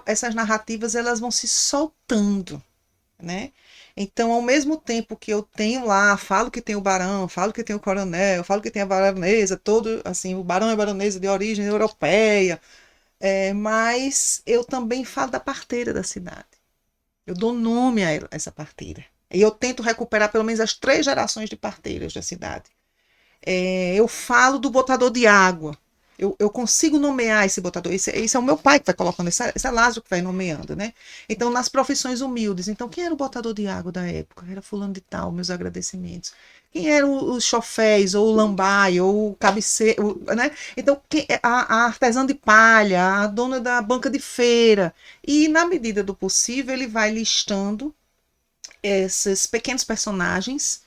essas narrativas elas vão se soltando, né? Então, ao mesmo tempo que eu tenho lá, falo que tem o barão, falo que tem o coronel, falo que tem a baronesa, todo assim, o barão e a baronesa de origem europeia, mas eu também falo da parteira da cidade. Eu dou nome a essa parteira. E eu tento recuperar pelo menos as 3 gerações de parteiras da cidade. Eu falo do botador de água. Eu consigo nomear esse botador. Esse é o meu pai que vai colocando, esse é Lázaro que vai nomeando, né? Então, nas profissões humildes. Então, quem era o botador de água da época? Era fulano de tal, meus agradecimentos. Quem eram os chofés, ou o lambai, ou o cabeceiro, né? Então, a artesã de palha, a dona da banca de feira. E, na medida do possível, ele vai listando esses pequenos personagens,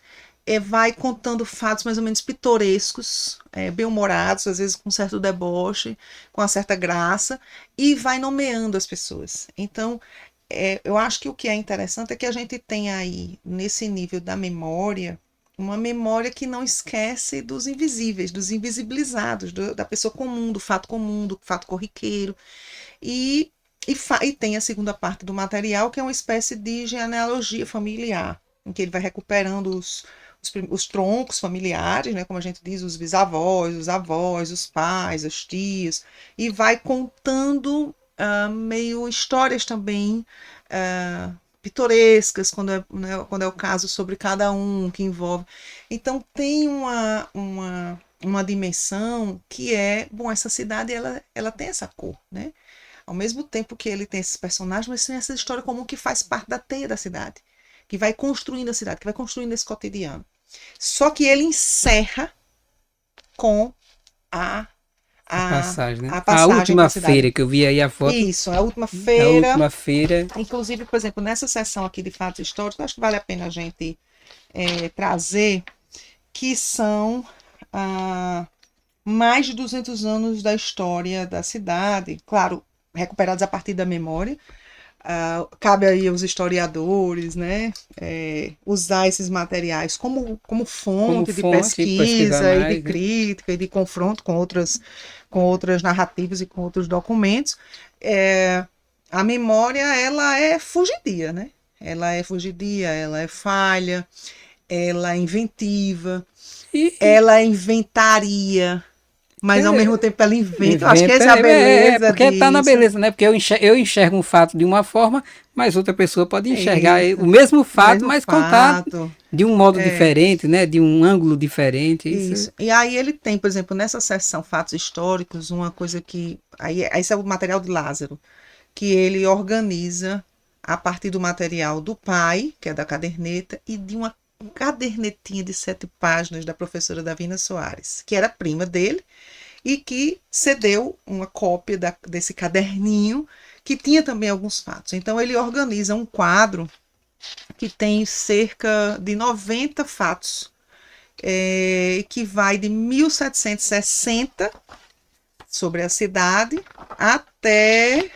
vai contando fatos mais ou menos pitorescos, bem-humorados, às vezes com certo deboche, com uma certa graça, e vai nomeando as pessoas. Então, eu acho que o que é interessante é que a gente tem aí, nesse nível da memória, uma memória que não esquece dos invisíveis, dos invisibilizados, da pessoa comum, do fato corriqueiro. E, e tem a segunda parte do material, que é uma espécie de genealogia familiar, em que ele vai recuperando os troncos familiares, né, como a gente diz, os bisavós, os avós, os pais, os tios, e vai contando meio histórias também pitorescas, quando é o caso sobre cada um que envolve. Então tem uma dimensão que bom, essa cidade ela tem essa cor, né? Ao mesmo tempo que ele tem esses personagens, mas tem essa história comum que faz parte da teia da cidade, que vai construindo a cidade, que vai construindo esse cotidiano. Só que ele encerra com a, A passagem, né? a A passagem última da cidade. feira que eu vi aí a foto, Isso, a última a feira. última feira. Inclusive, por exemplo, nessa sessão aqui de fatos históricos, acho que vale a pena a gente trazer, que são ah, mais de 200 anos da história da cidade, claro, recuperados a partir da memória. Cabe aí aos historiadores, né, usar esses materiais como Como fonte de fonte, pesquisar pesquisa e de mais, né? crítica e de confronto com outras narrativas e com outros documentos. A memória, ela é fugidia, né? Ela é fugidia, ela é falha, ela é inventiva, E ela é inventaria, mas ao mesmo tempo ela inventa. Eu acho que inventa, essa é a beleza porque tá na disso. beleza, né? Porque eu enxergo um fato de uma forma, mas outra pessoa pode enxergar Isso, o mesmo o fato, mesmo mas contar fato. de um modo É, diferente, né? De um ângulo diferente. Isso isso. E aí ele tem, por exemplo, nessa seção Fatos Históricos, uma coisa que. Aí, esse é o material de Lázaro, que ele organiza a partir do material do pai, que é da caderneta, e de uma cadernetinha de 7 páginas da professora Davina Soares, que era prima dele, e que cedeu uma cópia desse caderninho, que tinha também alguns fatos. Então ele organiza um quadro que tem cerca de 90 fatos, que vai de 1760 sobre a cidade até,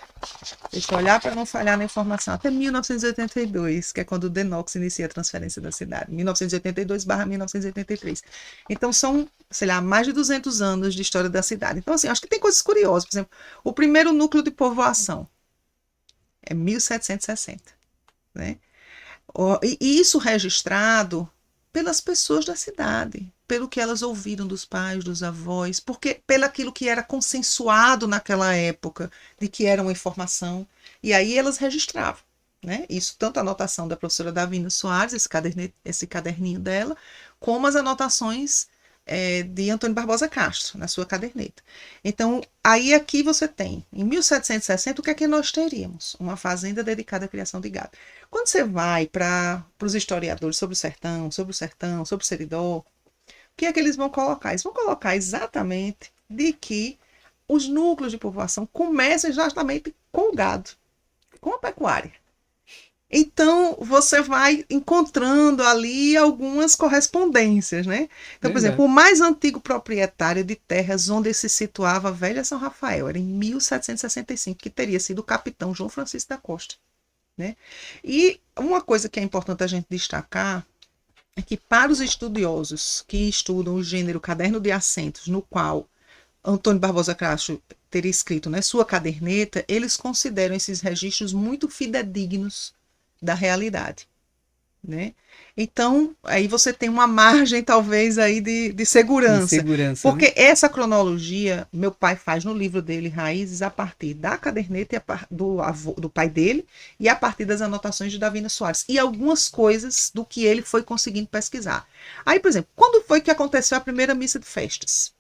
deixa eu olhar para não falhar na informação, até 1982, que é quando o DENOX inicia a transferência da cidade, 1982/1983. Então são, sei lá, mais de 200 anos de história da cidade. Então assim, acho que tem coisas curiosas, por exemplo, o primeiro núcleo de povoação é 1760, né? E isso registrado pelas pessoas da cidade, pelo que elas ouviram dos pais, dos avós, porque pelo aquilo que era consensuado naquela época, de que era uma informação, e aí elas registravam. Né? Isso, tanto a anotação da professora Davina Soares, esse caderninho dela, como as anotações de Antônio Barbosa Castro, na sua caderneta. Então, aí aqui você tem, em 1760, o que é que nós teríamos? Uma fazenda dedicada à criação de gado. Quando você vai para os historiadores sobre o sertão, sobre o seridó, o que é que eles vão colocar? Eles vão colocar exatamente de que os núcleos de povoação começam exatamente com o gado, com a pecuária. Então, você vai encontrando ali algumas correspondências, né? Então, por exemplo, verdade. o mais antigo proprietário de terras onde se situava a velha São Rafael era em 1765, que teria sido o capitão João Francisco da Costa. Né? E uma coisa que é importante a gente destacar é que para os estudiosos que estudam o gênero caderno de assentos, no qual Antônio Barbosa Castro teria escrito, né, sua caderneta, eles consideram esses registros muito fidedignos da realidade. Né? Então, aí você tem uma margem, talvez, aí de De segurança. segurança, né? Porque essa cronologia, meu pai faz no livro dele, Raízes, a partir da caderneta do pai dele e a partir das anotações de Davina Soares. E algumas coisas do que ele foi conseguindo pesquisar. Aí, por exemplo, quando foi que aconteceu a primeira missa de festas?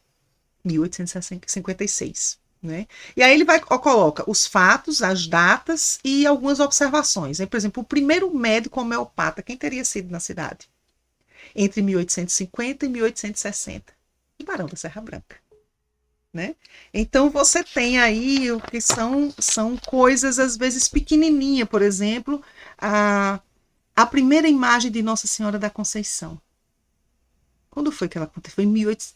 1856. Né? E aí ele coloca os fatos, as datas e algumas observações. Por exemplo, o primeiro médico homeopata, quem teria sido na cidade? Entre 1850 e 1860. O Barão da Serra Branca. Né? Então você tem aí o que são coisas às vezes pequenininhas, por exemplo, a primeira imagem de Nossa Senhora da Conceição. Quando foi que ela aconteceu?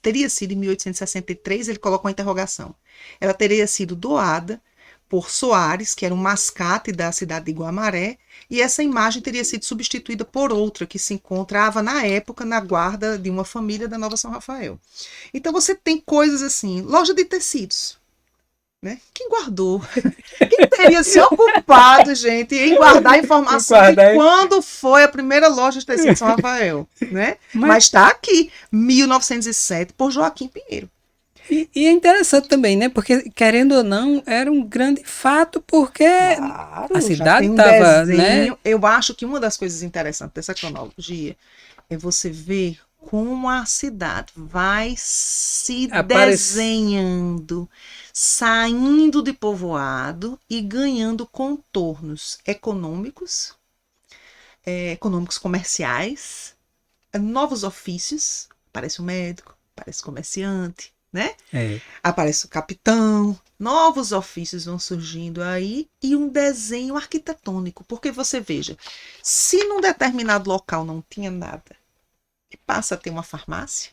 Teria sido em 1863, ele coloca uma interrogação. Ela teria sido doada por Soares, que era um mascate da cidade de Guamaré, e essa imagem teria sido substituída por outra que se encontrava na época na guarda de uma família da Nova São Rafael. Então você tem coisas assim, loja de tecidos. Né? Quem guardou? Quem teria se ocupado, gente, em guardar a informação de Guardar. quando foi a primeira loja de tecido de São Rafael? Né? Mas Mas está aqui, 1907, por Joaquim Pinheiro. e é interessante também, né? Porque, querendo ou não, era um grande fato, porque a Claro, já cidade tem um estava, né? desenho. Eu acho que uma das coisas interessantes dessa cronologia é você ver como a cidade vai se Aparece, desenhando, saindo de povoado e ganhando contornos econômicos, econômicos comerciais, novos ofícios, parece um médico, parece comerciante, né? É. Aparece o capitão, novos ofícios vão surgindo aí e um desenho arquitetônico. Porque você veja, se num determinado local não tinha nada, passa a ter uma farmácia,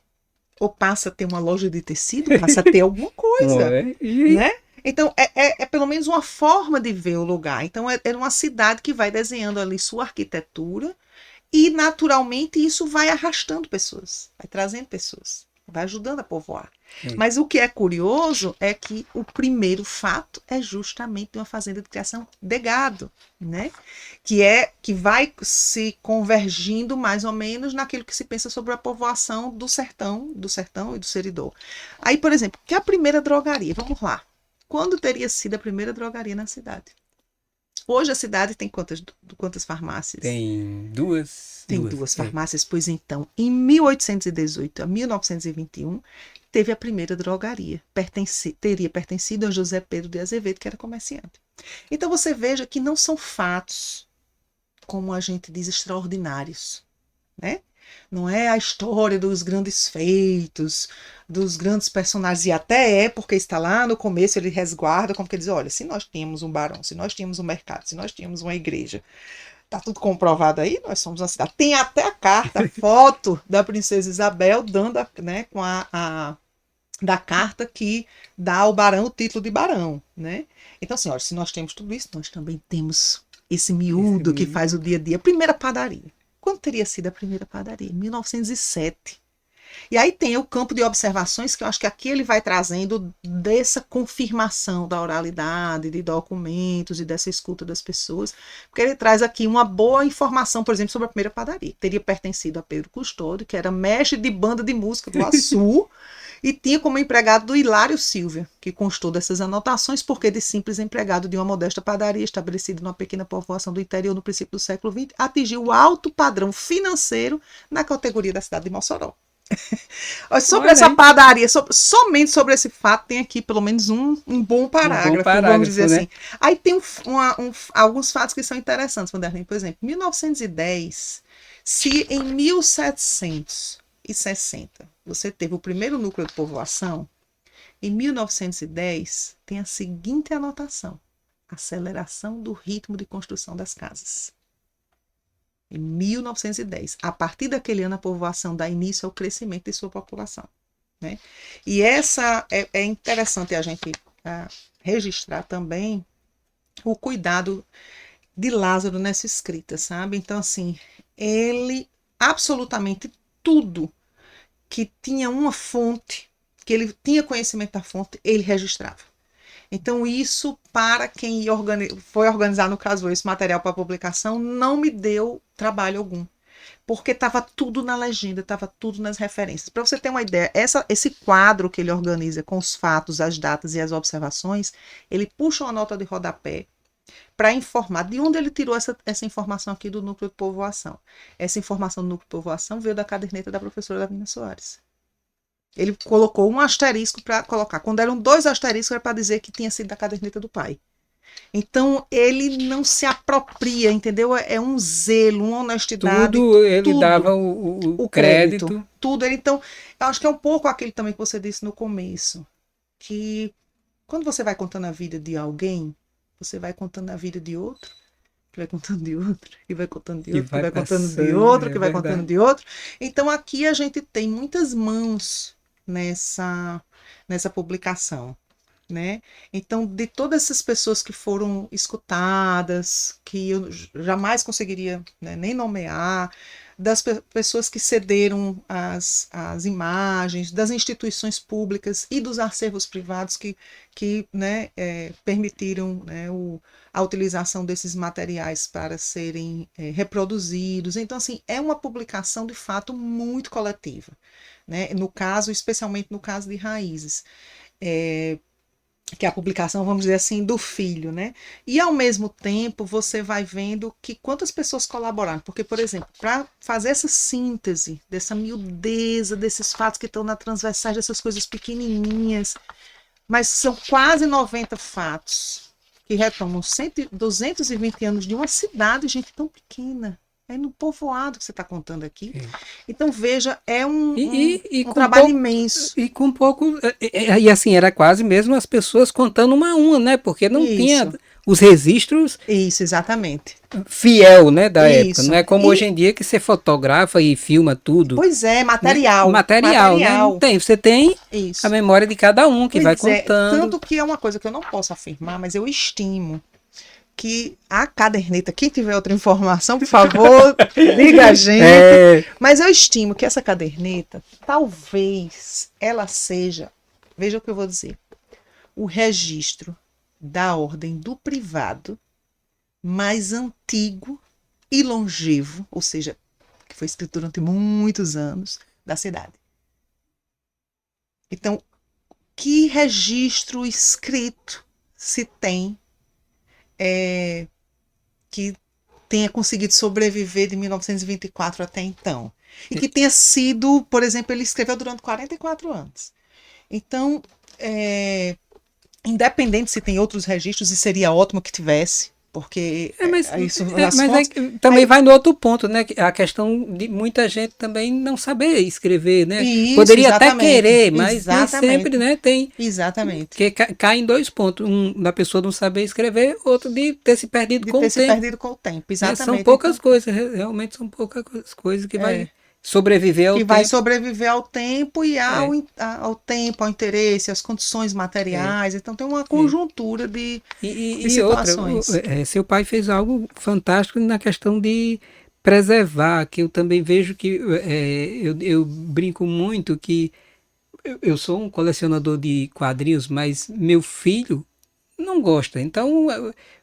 ou passa a ter uma loja de tecido, passa a ter alguma coisa, né? Então, é pelo menos uma forma de ver o lugar. Então, é uma cidade que vai desenhando ali sua arquitetura e, naturalmente, isso vai arrastando pessoas, vai trazendo pessoas, vai ajudando a povoar. É. Mas o que é curioso é que o primeiro fato é justamente uma fazenda de criação de gado, né? Que vai se convergindo mais ou menos naquilo que se pensa sobre a povoação do sertão e do seridó. Aí, por exemplo, que é a primeira drogaria, vamos lá. Quando teria sido a primeira drogaria na cidade? Hoje a cidade tem quantas farmácias? Tem duas. Tem Duas. duas É. farmácias, pois então, em 1818 a 1921, teve a primeira drogaria. Teria pertencido a José Pedro de Azevedo, que era comerciante. Então você veja que não são fatos, como a gente diz, extraordinários, né? Não é a história dos grandes feitos, dos grandes personagens, e até é porque está lá no começo, ele resguarda, como que diz, olha, se nós tínhamos um barão, se nós tínhamos um mercado, se nós tínhamos uma igreja, tá tudo comprovado aí, nós somos uma cidade. Tem até a carta, a foto da princesa Isabel dando, né, com da carta que dá ao barão o título de barão, né? Então, assim, olha, se nós temos tudo isso, nós também temos esse miúdo que faz o dia a dia. Primeira padaria. Quando teria sido a primeira padaria? 1907. E aí tem o campo de observações, que eu acho que aqui ele vai trazendo dessa confirmação da oralidade, de documentos e dessa escuta das pessoas, porque ele traz aqui uma boa informação, por exemplo, sobre a primeira padaria. Teria pertencido a Pedro Custódio, que era mestre de banda de música do Açu, e tinha como empregado do Hilário Silvia, que constou dessas anotações, porque de simples empregado de uma modesta padaria estabelecida numa pequena povoação do interior no princípio do século XX, atingiu o alto padrão financeiro na categoria da cidade de Mossoró. Sobre essa padaria, somente sobre esse fato, tem aqui pelo menos um bom parágrafo, vamos dizer assim. Aí tem alguns fatos que são interessantes, Vanderlei. Por exemplo, 1910, se em 1760 você teve o primeiro núcleo de povoação, em 1910 tem a seguinte anotação: aceleração do ritmo de construção das casas. Em 1910. A partir daquele ano, a povoação dá início ao crescimento de sua população, né? E essa é interessante a gente registrar também o cuidado de Lázaro nessa escrita, sabe? Então, assim, ele absolutamente tudo que tinha uma fonte, que ele tinha conhecimento da fonte, ele registrava. Então, isso, para quem foi organizar, no caso, esse material para publicação, não me deu trabalho algum. Porque estava tudo na legenda, estava tudo nas referências. Para você ter uma ideia, esse quadro que ele organiza com os fatos, as datas e as observações, ele puxa uma nota de rodapé para informar de onde ele tirou essa informação aqui do núcleo de povoação. Essa informação do núcleo de povoação veio da caderneta da professora Davina Soares. Ele colocou um asterisco para colocar. Quando eram 2 asteriscos, era para dizer que tinha sido da caderneta do pai. Então, ele não se apropria, entendeu? É um zelo, uma honestidade. Tudo ele tudo, dava o crédito. Tudo. Então, eu acho que é um pouco aquilo também que você disse no começo. Que quando você vai contando a vida de alguém, você vai contando a vida de outro, que vai contando de outro, e vai contando de outro, que vai contando de outro, que vai contando de outro. Então, aqui a gente tem muitas mãos nessa publicação, né? Então, de todas essas pessoas que foram escutadas, que eu jamais conseguiria, né, nem nomear, das pessoas que cederam as imagens, das instituições públicas e dos acervos privados que né, permitiram, né, a utilização desses materiais para serem reproduzidos. Então, assim, é uma publicação de fato muito coletiva, né? No caso, especialmente no caso de Raízes, que é a publicação, vamos dizer assim, do filho, né? E ao mesmo tempo você vai vendo que quantas pessoas colaboraram, porque, por exemplo, para fazer essa síntese dessa miudeza, desses fatos que estão na transversais, dessas coisas pequenininhas, mas são quase 90 fatos que retomam 220 anos de uma cidade, gente, tão pequena, É no povoado que você está contando aqui. É. Então, veja, é E um com trabalho pouco, imenso. e com pouco, e assim, era quase mesmo as pessoas contando uma a uma, né? Porque não tinha Isso, os registros isso, exatamente. fiel, né, da época. Não Isso. é como hoje E, em dia que você fotografa e filma tudo, pois é, né? material, Material, né? Não material. tem. Você tem a Isso. memória de cada um que vai Pois é, contando. tanto que é uma coisa que eu não posso afirmar, mas eu estimo que a caderneta, quem tiver outra informação, por favor, diga a gente. É, Mas eu estimo que essa caderneta, talvez ela seja, veja o que eu vou dizer, o registro da ordem do privado mais antigo e longevo, ou seja, que foi escrito durante muitos anos, da cidade. Então, que registro escrito se tem que tenha conseguido sobreviver de 1924 até então? E que tenha sido, por exemplo, ele escreveu durante 44 anos. Então, independente se tem outros registros, e seria ótimo que tivesse, porque É, mas, isso, as mas aí fontes. também Aí, vai no outro ponto, né? A questão de muita gente também não saber escrever, né? isso, Poderia até exatamente. querer, mas nem sempre, Exatamente. né? Tem Exatamente. que cai em dois pontos, um da pessoa não saber escrever, outro de ter se perdido De com ter o se tempo, perdido com o tempo. né? São Exatamente. poucas Então, coisas, realmente são poucas coisas que vai é, sobreviver ao que vai tempo. sobreviver ao tempo e É, ao tempo, ao interesse, às condições é, materiais. Então, tem uma é. conjuntura de E outra, situações. seu pai fez algo fantástico na questão de preservar, que eu também vejo que eu brinco muito que eu sou um colecionador de quadrinhos, mas meu filho não gosta. Então,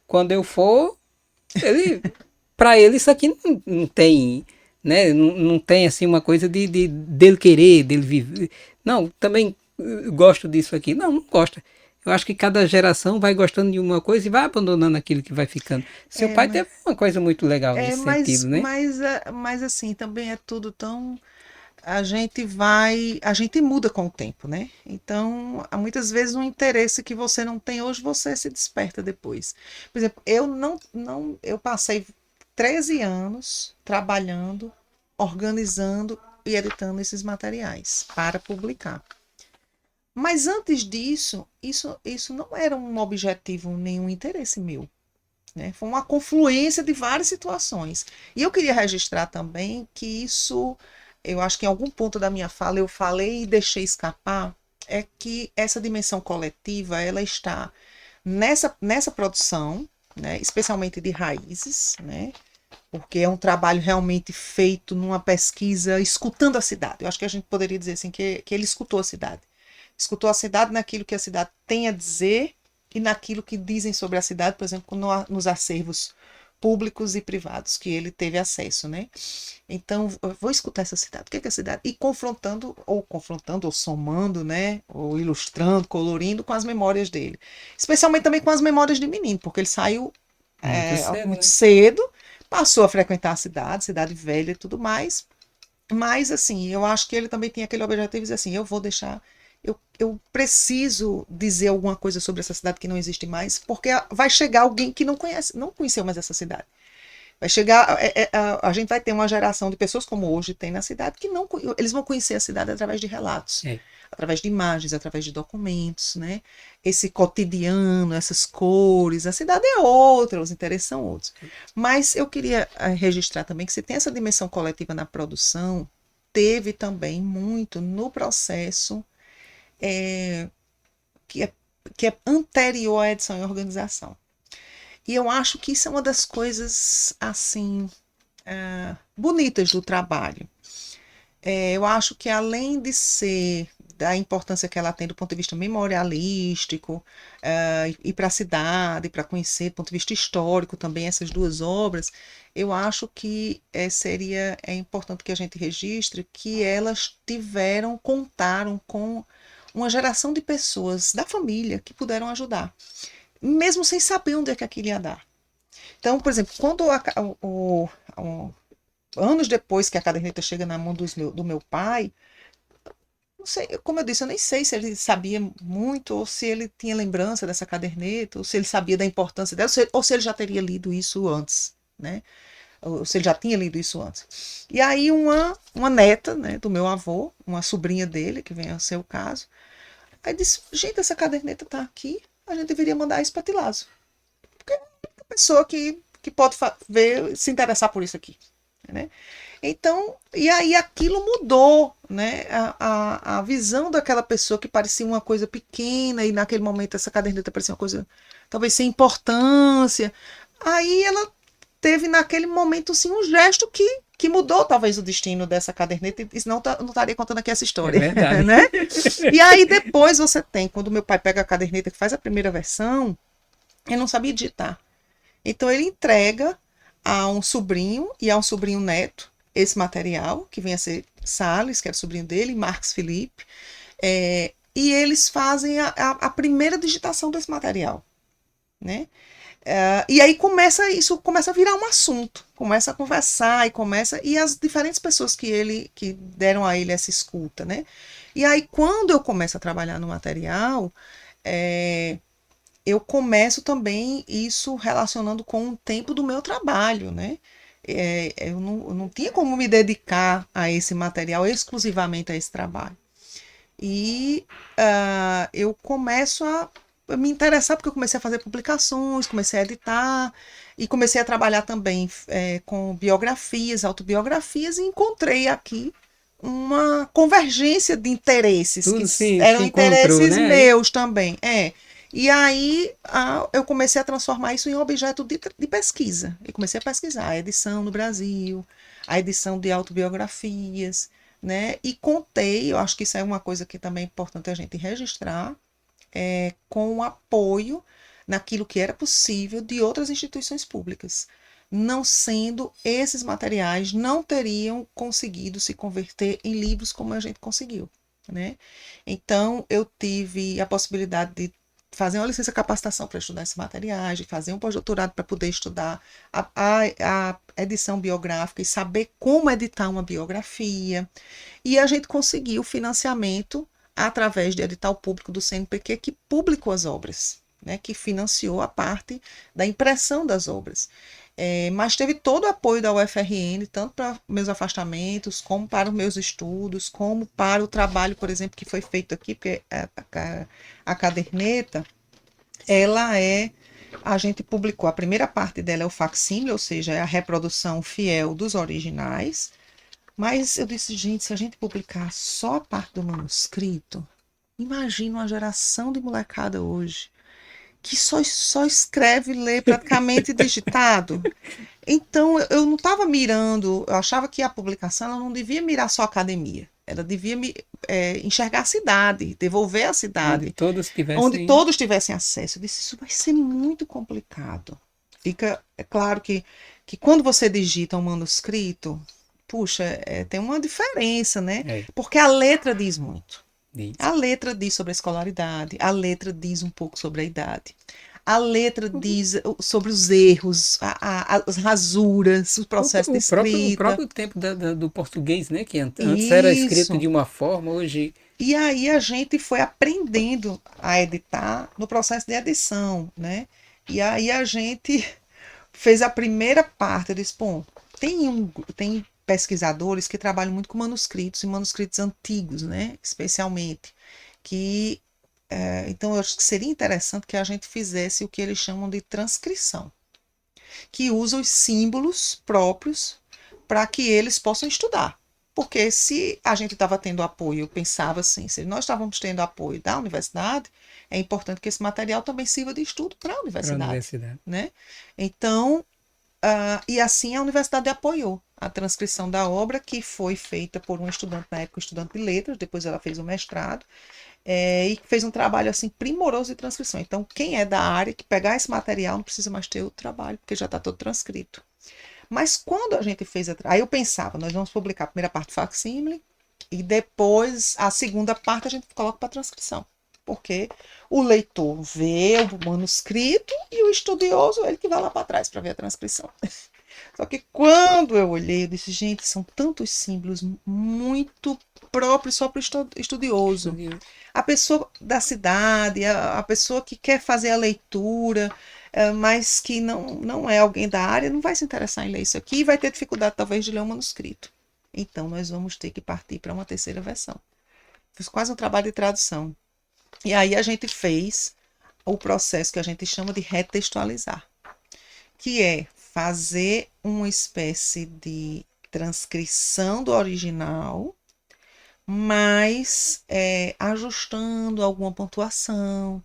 quando eu for, ele, para ele isso aqui não tem, né? Não tem assim uma coisa dele querer, dele viver. Não, também gosto disso aqui. Não, não gosta. Eu acho que cada geração vai gostando de uma coisa e vai abandonando aquilo que vai ficando. Seu É, pai mas, teve uma coisa muito legal nesse sentido, né? mas assim, também é tudo tão. A gente muda com o tempo, né? Então, há muitas vezes um interesse que você não tem hoje, você se desperta depois. Por exemplo, eu passei 13 anos trabalhando, organizando e editando esses materiais para publicar. Mas antes disso, isso não era um objetivo, nenhum interesse meu. Né? Foi uma confluência de várias situações. E eu queria registrar também que isso, eu acho que em algum ponto da minha fala eu falei e deixei escapar, é que essa dimensão coletiva, ela está nessa produção, né? Especialmente de raízes, né? Porque é um trabalho realmente feito numa pesquisa, escutando a cidade. Eu acho que a gente poderia dizer assim, que ele escutou a cidade. Escutou a cidade naquilo que a cidade tem a dizer e naquilo que dizem sobre a cidade, por exemplo, nos acervos públicos e privados que ele teve acesso, né? Então, eu vou escutar essa cidade. O que é a cidade? E confrontando, ou somando, né? Ou ilustrando, colorindo com as memórias dele. Especialmente também com as memórias de menino, porque ele saiu Muito cedo, muito né? cedo, passou a frequentar a cidade velha e tudo mais. Mas, assim, eu acho que ele também tinha aquele objetivo de dizer assim, eu vou deixar, eu preciso dizer alguma coisa sobre essa cidade que não existe mais, porque vai chegar alguém que não conhece, não conheceu mais essa cidade. Vai chegar, a gente vai ter uma geração de pessoas como hoje tem na cidade que não, eles vão conhecer a cidade através de relatos, É. através de imagens, através de documentos, né? Esse cotidiano, essas cores, a cidade é outra, os interesses são outros. Mas eu queria registrar também que se tem essa dimensão coletiva na produção, teve também muito no processo é, que, é, que é anterior à edição e organização. E eu acho que isso é uma das coisas assim bonitas do trabalho. Eu acho que além de ser da importância que ela tem do ponto de vista memorialístico, e para a cidade, para conhecer do ponto de vista histórico também essas duas obras, eu acho que é importante que a gente registre que elas contaram com uma geração de pessoas da família que puderam ajudar, mesmo sem saber onde é que aquilo ia dar. Então, por exemplo, quando anos depois que a caderneta chega na mão do meu pai, não sei, como eu disse, eu nem sei se ele sabia muito, ou se ele tinha lembrança dessa caderneta, ou se ele sabia da importância dela, ou se ele já teria lido isso antes, né? ou se ele já tinha lido isso antes. E aí uma neta, né, do meu avô, uma sobrinha dele, que vem a ser o caso, aí disse, gente, essa caderneta tá aqui, a gente deveria mandar isso para Tilazo. Porque é a única pessoa que pode ver, se interessar por isso aqui, né? Então, e aí aquilo mudou, né? A visão daquela pessoa que parecia uma coisa pequena, e naquele momento essa caderneta parecia uma coisa talvez sem importância. Aí ela teve naquele momento sim um gesto que mudou talvez o destino dessa caderneta, e senão não estaria contando aqui essa É história, verdade. né? E aí depois você tem, quando meu pai pega a caderneta que faz a primeira versão, ele não sabia digitar. Então ele entrega a um sobrinho e a um sobrinho neto esse material, que vem a ser Salles, que era sobrinho dele, Marcos Felipe, e eles fazem a primeira digitação desse material, né? E aí isso começa a virar um assunto, começa a conversar e as diferentes pessoas que deram a ele essa escuta, né? E aí quando eu começo a trabalhar no material, eu começo também isso relacionando com o tempo do meu trabalho, né? Eu não tinha como me dedicar a esse material, exclusivamente a esse trabalho. E eu começo a me interessar, porque eu comecei a fazer publicações, comecei a editar, e comecei a trabalhar também com biografias, autobiografias, e encontrei aqui uma convergência de interesses, que Tudo se eram encontrou, interesses né? Aí, meus também. E aí eu comecei a transformar isso em objeto de pesquisa. E comecei a pesquisar a edição no Brasil, a edição de autobiografias, né? E contei, eu acho que isso é uma coisa que também é importante a gente registrar, com o apoio naquilo que era possível de outras instituições públicas. Não sendo esses materiais, não teriam conseguido se converter em livros como a gente conseguiu, né? Então, eu tive a possibilidade de fazer uma licença capacitação para estudar esses materiais, de fazer um pós-doutorado para poder estudar a edição biográfica e saber como editar uma biografia. E a gente conseguiu financiamento através de edital público do CNPq, que publicou as obras, né, que financiou a parte da impressão das obras. Mas teve todo o apoio da UFRN, tanto para meus afastamentos, como para os meus estudos, como para o trabalho, por exemplo, que foi feito aqui, porque a caderneta, a gente publicou, a primeira parte dela é o facsímile, ou seja, é a reprodução fiel dos originais, mas eu disse, gente, se a gente publicar só a parte do manuscrito, imagina uma geração de molecada hoje que só escreve e lê praticamente digitado. Então, eu não estava mirando, eu achava que a publicação ela não devia mirar só a academia. Ela devia enxergar a cidade, devolver a onde cidade, todos onde tivessem. todos tivessem acesso. Eu disse, isso vai ser muito complicado. É claro que quando você digita um manuscrito, puxa, tem uma diferença, né? É, Porque a letra diz muito. diz. A letra diz sobre a escolaridade, a letra diz um pouco sobre a idade. A letra diz sobre os erros, as rasuras, o processo de O escrita. próprio tempo do português, né? Que antes era escrito Isso. de uma forma, hoje. E aí a gente foi aprendendo a editar no processo de edição, né? E aí a gente fez a primeira parte. Eu disse, bom, tem pesquisadores que trabalham muito com manuscritos e manuscritos antigos, né? Especialmente, que então eu acho que seria interessante que a gente fizesse o que eles chamam de transcrição, que usa os símbolos próprios para que eles possam estudar. Porque se a gente estava tendo apoio, eu pensava assim, se nós estávamos tendo apoio da universidade, é importante que esse material também sirva de estudo para a Para a universidade, universidade. né? Então, e assim a universidade apoiou a transcrição da obra, que foi feita por um estudante, na época, um estudante de letras, depois ela fez o mestrado, e fez um trabalho assim primoroso de transcrição. Então, quem é da área que pegar esse material não precisa mais ter o trabalho, porque já está todo transcrito. Mas quando a gente fez aí eu pensava, nós vamos publicar a primeira parte facsímile e depois a segunda parte a gente coloca para transcrição. Porque o leitor vê o manuscrito e o estudioso, ele que vai lá para trás para ver a transcrição. Só que quando eu olhei, eu disse, gente, são tantos símbolos muito próprios só para o estudioso. A pessoa da cidade, a pessoa que quer fazer a leitura, mas que não é alguém da área, não vai se interessar em ler isso aqui e vai ter dificuldade, talvez, de ler um manuscrito. Então, nós vamos ter que partir para uma terceira versão. Fiz quase um trabalho de tradução. E aí a gente fez o processo que a gente chama de retextualizar, que é fazer uma espécie de transcrição do original, mas ajustando alguma pontuação,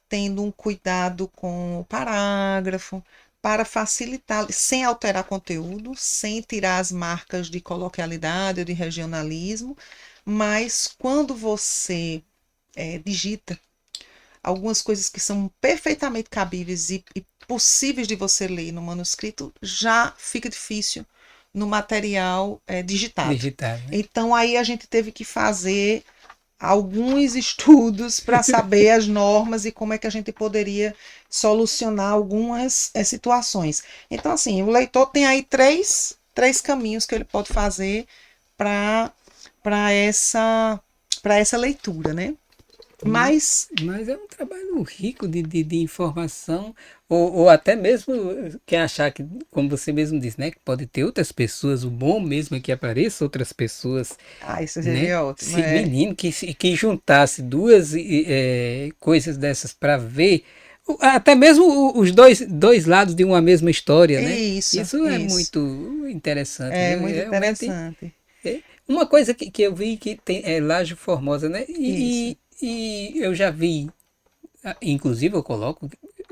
tendo um cuidado com o parágrafo, para facilitar, sem alterar conteúdo, sem tirar as marcas de coloquialidade ou de regionalismo, mas quando você digita algumas coisas que são perfeitamente cabíveis e possíveis de você ler no manuscrito, já fica difícil no material digitado. Digitado, né? Então aí a gente teve que fazer alguns estudos para saber as normas e como é que a gente poderia solucionar algumas situações. Então, assim, o leitor tem aí três caminhos que ele pode fazer para essa, essa leitura, né? Mas Mas é um trabalho rico de informação, ou até mesmo quem achar que, como você mesmo disse, né, que pode ter outras pessoas, o bom mesmo é que apareça outras pessoas, isso né? seria ótimo. Se menino que juntasse duas coisas dessas para ver, até mesmo os dois lados de uma mesma história, né? Isso, Isso é isso. muito interessante, É viu? muito Realmente. interessante. Uma coisa que eu vi que tem é Laje Formosa, né? Isso. E eu já vi, inclusive eu coloco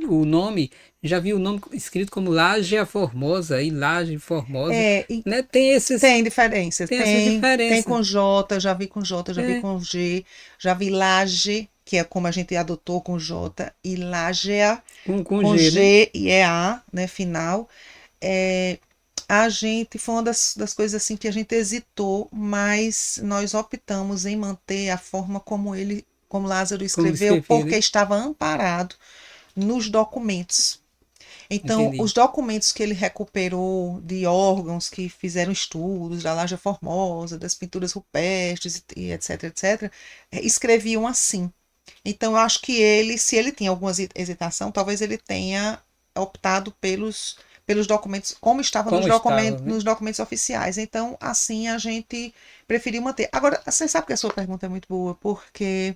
o nome, já vi o nome escrito como Laje a Formosa e Laje Formosa, E né? Tem esses, tem diferença. tem essas Tem diferenças. com J, já vi com J, já vi É, com G, já vi laje, que é como a gente adotou com J, e lagea, com com G, né? G e EA, né, final. É, a gente, foi uma das coisas assim que a gente hesitou, mas nós optamos em manter a forma como Lázaro Como escreveu, escrever, porque né? estava amparado nos documentos. Então, Entendi. os documentos que ele recuperou de órgãos que fizeram estudos da Laja Formosa, das pinturas rupestres e etc, etc, escreviam assim. Então, eu acho que ele, se ele tinha alguma hesitação, talvez ele tenha optado pelos documentos, como estava Como estava, né? nos documentos oficiais. Então, assim, a gente preferiu manter. Agora, você sabe que a sua pergunta é muito boa, porque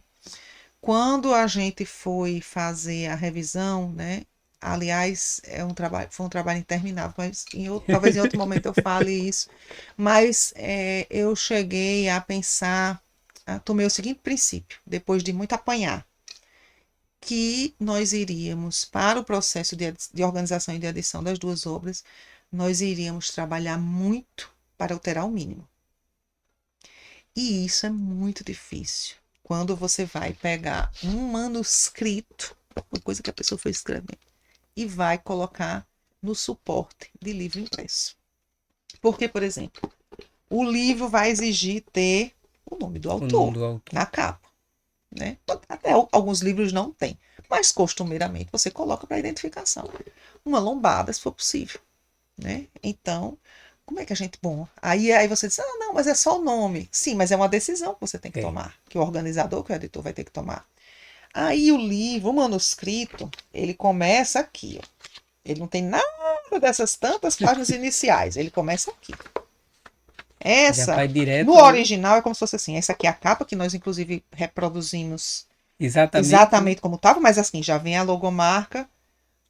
quando a gente foi fazer a revisão, né? Aliás, foi um trabalho interminável, mas talvez em outro momento eu fale isso. Mas eu cheguei a pensar, tomei o seguinte princípio, depois de muito apanhar, que nós iríamos, para o processo de organização e de edição das duas obras, nós iríamos trabalhar muito para alterar o mínimo. E isso é muito difícil. Quando você vai pegar um manuscrito, uma coisa que a pessoa foi escrevendo, e vai colocar no suporte de livro impresso. Porque, por exemplo, o livro vai exigir ter o nome do O nome autor do autor. na capa, né? Até alguns livros não tem, mas costumeiramente você coloca para identificação. Uma lombada, se for possível, né? Então, como é que a gente. Bom, aí você diz, ah, não, mas é só o nome. Sim, mas é uma decisão que você tem que É. tomar, que o organizador, que o editor vai ter que tomar. Aí o livro, o manuscrito, ele começa aqui, ó. Ele não tem nada dessas tantas páginas iniciais, ele começa aqui. Já Essa, vai no direto no. original, é como se fosse assim, essa aqui é a capa, que nós inclusive reproduzimos Exatamente, né? exatamente como estava, mas assim, já vem a logomarca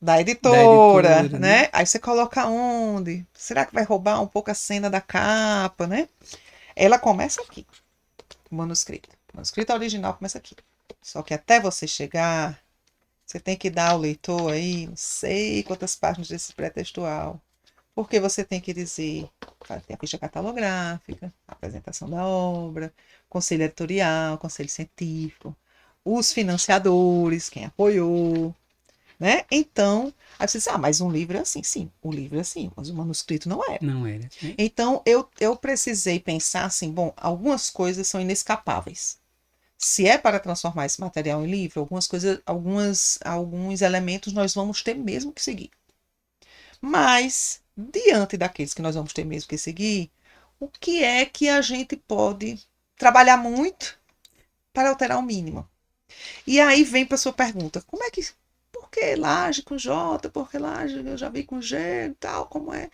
da Da editora, editora, né? né? Aí você coloca onde? Será que vai roubar um pouco a cena da capa, né? Ela começa aqui, o manuscrito. O manuscrito original começa aqui. Só que até você chegar, você tem que dar ao leitor aí, não sei quantas páginas desse pré-textual. Porque você tem que dizer, tem a ficha catalográfica, a apresentação da obra, conselho editorial, conselho científico, os financiadores, quem apoiou, né? Então, aí você diz, ah, mas um livro é assim. Sim, o livro é assim, mas o manuscrito não é. Não era, né? Então, eu precisei pensar assim, bom, algumas coisas são inescapáveis. Se é para transformar esse material em livro, algumas coisas, alguns elementos nós vamos ter mesmo que seguir. Mas diante daqueles que nós vamos ter mesmo que seguir, o que é que a gente pode trabalhar muito para alterar o mínimo? E aí vem para a sua pergunta, como é que, por que laje com J, por que laje eu já vi com G e tal, como é?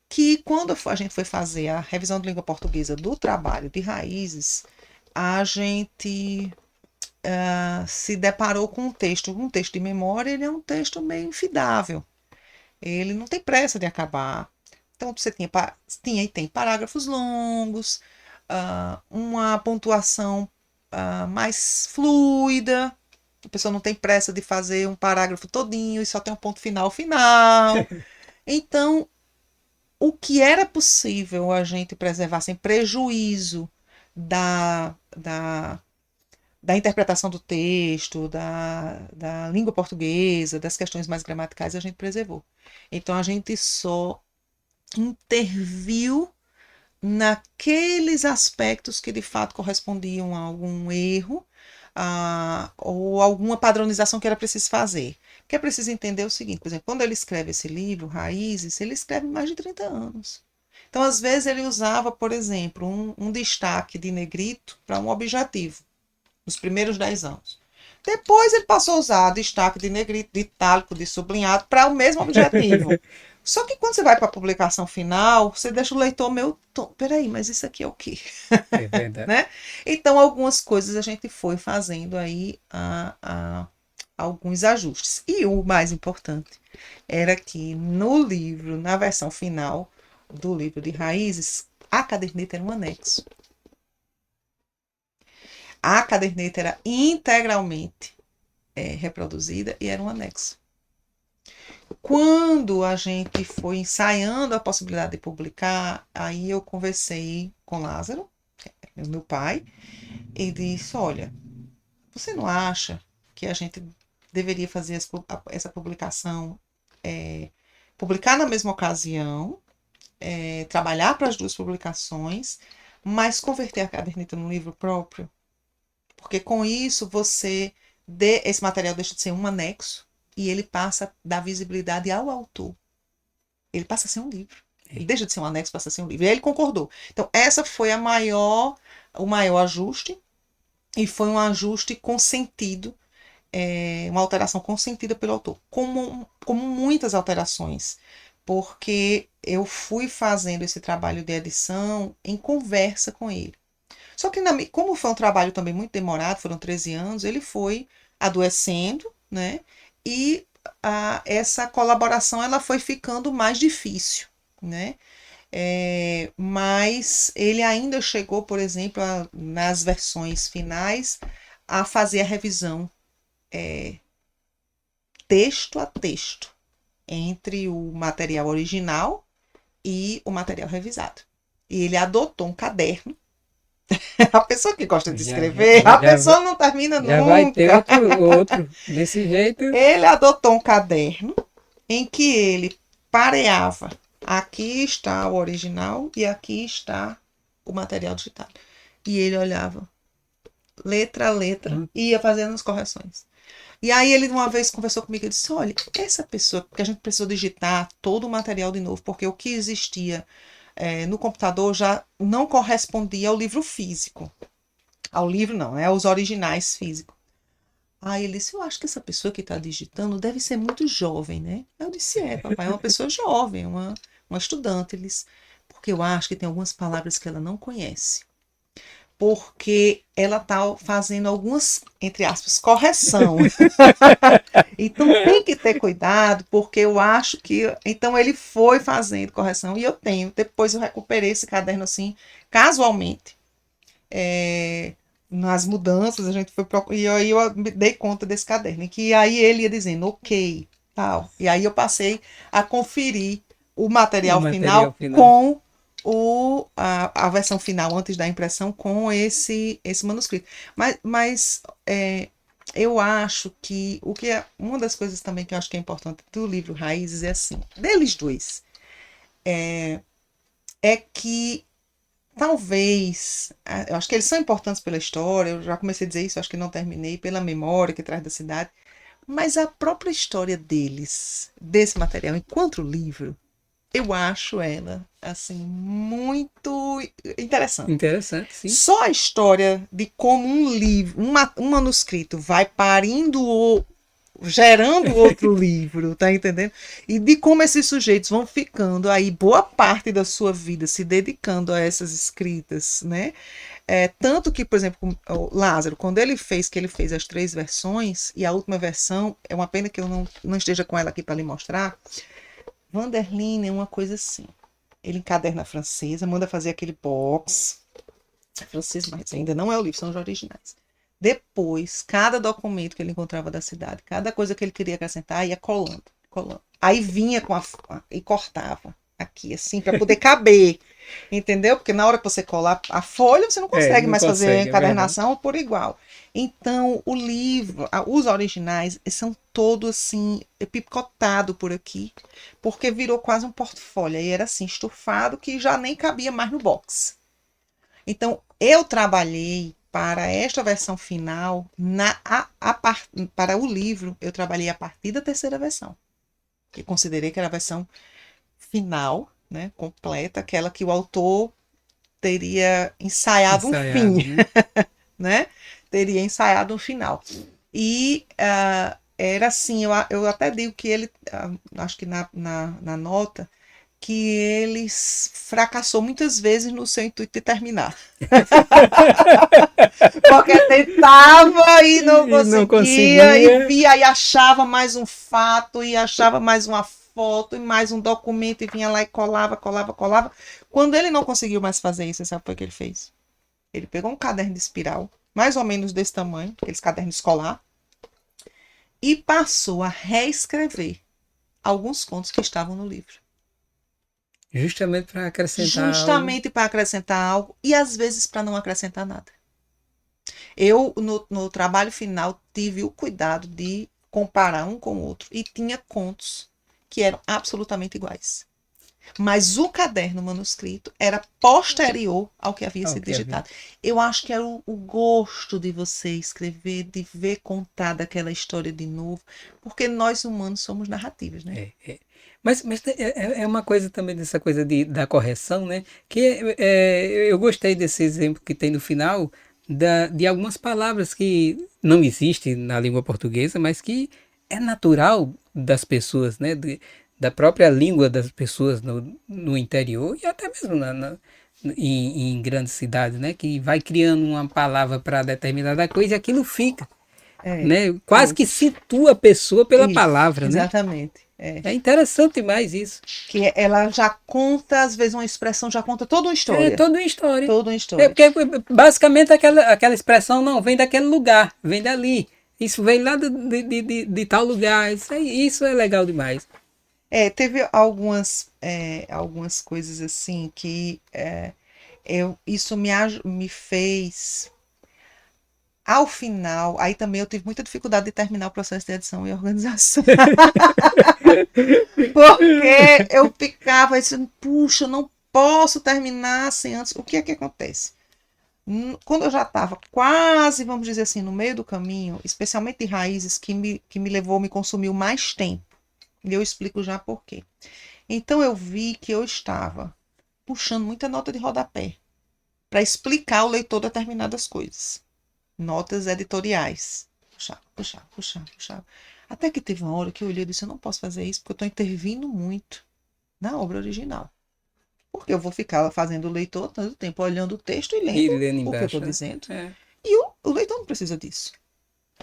Que quando a gente foi fazer a revisão de língua portuguesa do trabalho de raízes, a gente se deparou com um texto de memória, ele é um texto meio infidável. Ele não tem pressa de acabar. Então, você tinha e tem parágrafos longos, uma pontuação mais fluida. A pessoa não tem pressa de fazer um parágrafo todinho e só tem um ponto final final. Então, o que era possível a gente preservar sem prejuízo da interpretação do texto, da língua portuguesa, das questões mais gramaticais, a gente preservou. Então, a gente só interviu naqueles aspectos que de fato correspondiam a algum erro ou alguma padronização que era preciso fazer. Porque é preciso entender o seguinte, por exemplo, quando ele escreve esse livro, Raízes, ele escreve mais de 30 anos. Então, às vezes, ele usava, por exemplo, um destaque de negrito para um objetivo, nos primeiros 10 anos. Depois ele passou a usar destaque de negrito, de itálico, de sublinhado para o mesmo objetivo. Só que quando você vai para a publicação final, você deixa o leitor meio... Peraí, mas isso aqui é o quê? É verdade. Né? Então, algumas coisas a gente foi fazendo aí alguns ajustes. E o mais importante era que no livro, na versão final do livro de Raízes, a caderneta era um anexo. A caderneta era integralmente reproduzida e era um anexo. Quando a gente foi ensaiando a possibilidade de publicar, aí eu conversei com Lázaro, meu pai, e disse, olha, você não acha que a gente deveria fazer essa publicação, publicar na mesma ocasião, trabalhar para as duas publicações, mas converter a caderneta num livro próprio? Porque com isso esse material deixa de ser um anexo e ele passa a dar visibilidade ao autor. Ele passa a ser um livro. Ele deixa de ser um anexo, passa a ser um livro. E aí ele concordou. Então, essa foi o maior ajuste, e foi um ajuste consentido, uma alteração consentida pelo autor. Como muitas alterações, porque eu fui fazendo esse trabalho de edição em conversa com ele. Só que, como foi um trabalho também muito demorado, foram 13 anos, ele foi adoecendo, né? E essa colaboração ela foi ficando mais difícil, né? Mas ele ainda chegou, por exemplo, nas versões finais, a fazer a revisão texto a texto entre o material original e o material revisado. E ele adotou um caderno. A pessoa que gosta de escrever, a pessoa não termina nunca. Já vai ter outro desse jeito. Ele adotou um caderno em que ele pareava. Aqui está o original e aqui está o material digitado. E ele olhava letra a letra e ia fazendo as correções. E aí ele uma vez conversou comigo e disse, olha, essa pessoa, porque a gente precisou digitar todo o material de novo, porque o que existia no computador já não correspondia ao livro físico. Ao livro não, aos originais físicos. Aí ele disse, eu acho que essa pessoa que está digitando deve ser muito jovem, né? Eu disse, papai, é uma pessoa jovem, uma estudante. Ele disse, porque eu acho que tem algumas palavras que ela não conhece. Porque ela está fazendo algumas, entre aspas, correção. Então tem que ter cuidado, porque eu acho que... Então ele foi fazendo correção e eu tenho. Depois eu recuperei esse caderno assim, casualmente. Nas mudanças, a gente foi e aí eu me dei conta desse caderno. E que aí ele ia dizendo, ok, tal. E aí eu passei a conferir o material final com a versão final, antes da impressão, com esse manuscrito. Mas eu acho que uma das coisas também que eu acho que é importante do livro Raízes é assim, deles dois, é que talvez, eu acho que eles são importantes pela história, eu já comecei a dizer isso, acho que não terminei, pela memória que traz da cidade, mas a própria história deles, desse material, enquanto livro, Eu acho ela, assim, muito interessante. Interessante, sim. Só a história de como um livro, um manuscrito vai parindo gerando outro livro, tá entendendo? E de como esses sujeitos vão ficando aí boa parte da sua vida se dedicando a essas escritas, né? Tanto que, por exemplo, o Lázaro, quando ele fez, que ele fez as 3 versões, e a última versão, é uma pena que eu não esteja com ela aqui para lhe mostrar, Vanderlyn é uma coisa assim. Ele encaderna a francesa, manda fazer aquele box francês, mas ainda não é o livro, são os originais. Depois, cada documento que ele encontrava da cidade, cada coisa que ele queria acrescentar, ia colando, colando. Aí vinha e cortava aqui, assim, para poder caber. Entendeu? Porque na hora que você colar a folha, você não consegue Não mais fazer consegue, é verdade. encadernação por igual. Então, o livro, os originais, são todos assim, picotado por aqui, porque virou quase um portfólio. E era assim, estufado, que já nem cabia mais no box. Então, eu trabalhei para esta versão final, para o livro, eu trabalhei a partir da 3ª versão. Eu considerei que era a versão final, né, completa, aquela que o autor teria ensaiado um Ensaiado, fim, né? né? Teria ensaiado um final. E era assim, eu até digo que ele, acho que na nota, que ele fracassou muitas vezes no seu intuito de terminar. Porque tentava e não E não conseguia, e conseguia. via e achava mais um fato, e achava mais uma foto, e mais um documento, e vinha lá e colava, colava, colava. Quando ele não conseguiu mais fazer isso, sabe o que ele fez? Ele pegou um caderno de espiral, mais ou menos desse tamanho, aqueles cadernos escolar, e passou a reescrever alguns contos que estavam no livro. Justamente para acrescentar algo. Justamente para acrescentar algo e às vezes para não acrescentar nada. Eu, no trabalho final, tive o cuidado de comparar um com o outro e tinha contos que eram absolutamente iguais. Mas o caderno manuscrito era posterior ao que havia sido Algo que havia. digitado. Eu acho que era o gosto de você escrever, de ver contada aquela história de novo, porque nós humanos somos narrativas, né? É. Mas é uma coisa também dessa coisa da correção, né? Que eu gostei desse exemplo que tem no final de algumas palavras que não existem na língua portuguesa, mas que é natural das pessoas, né? Da própria língua das pessoas no interior e até mesmo em grandes cidades, né? Que vai criando uma palavra para determinada coisa e aquilo fica, É, né? Quase é. que situa a pessoa pela Isso, palavra, né? exatamente. É. É interessante demais isso. Que ela já conta, às vezes, uma expressão já conta toda uma É história. toda uma história. Toda uma É história. porque basicamente aquela expressão não vem daquele lugar, vem dali. Isso vem lá de tal lugar. Isso é legal demais. Teve algumas coisas assim que isso me fez. Ao final, aí também eu tive muita dificuldade de terminar o processo de edição e organização. Porque eu ficava assim, puxa, eu não posso terminar sem antes. O que é que acontece? Quando eu já estava quase, vamos dizer assim, no meio do caminho, especialmente de raízes, que me levou, me consumiu mais tempo. E eu explico já por quê. Então eu vi que eu estava puxando muita nota de rodapé para explicar ao leitor determinadas coisas. Notas editoriais. Puxar, puxar, puxar, puxar. Até que teve uma hora que eu olhei e disse, eu não posso fazer isso porque eu estou intervindo muito na obra original. Porque eu vou ficar fazendo o leitor tanto tempo olhando o texto e E lendo lendo o que eu estou embaixo, né? dizendo. É. E o leitor não precisa disso.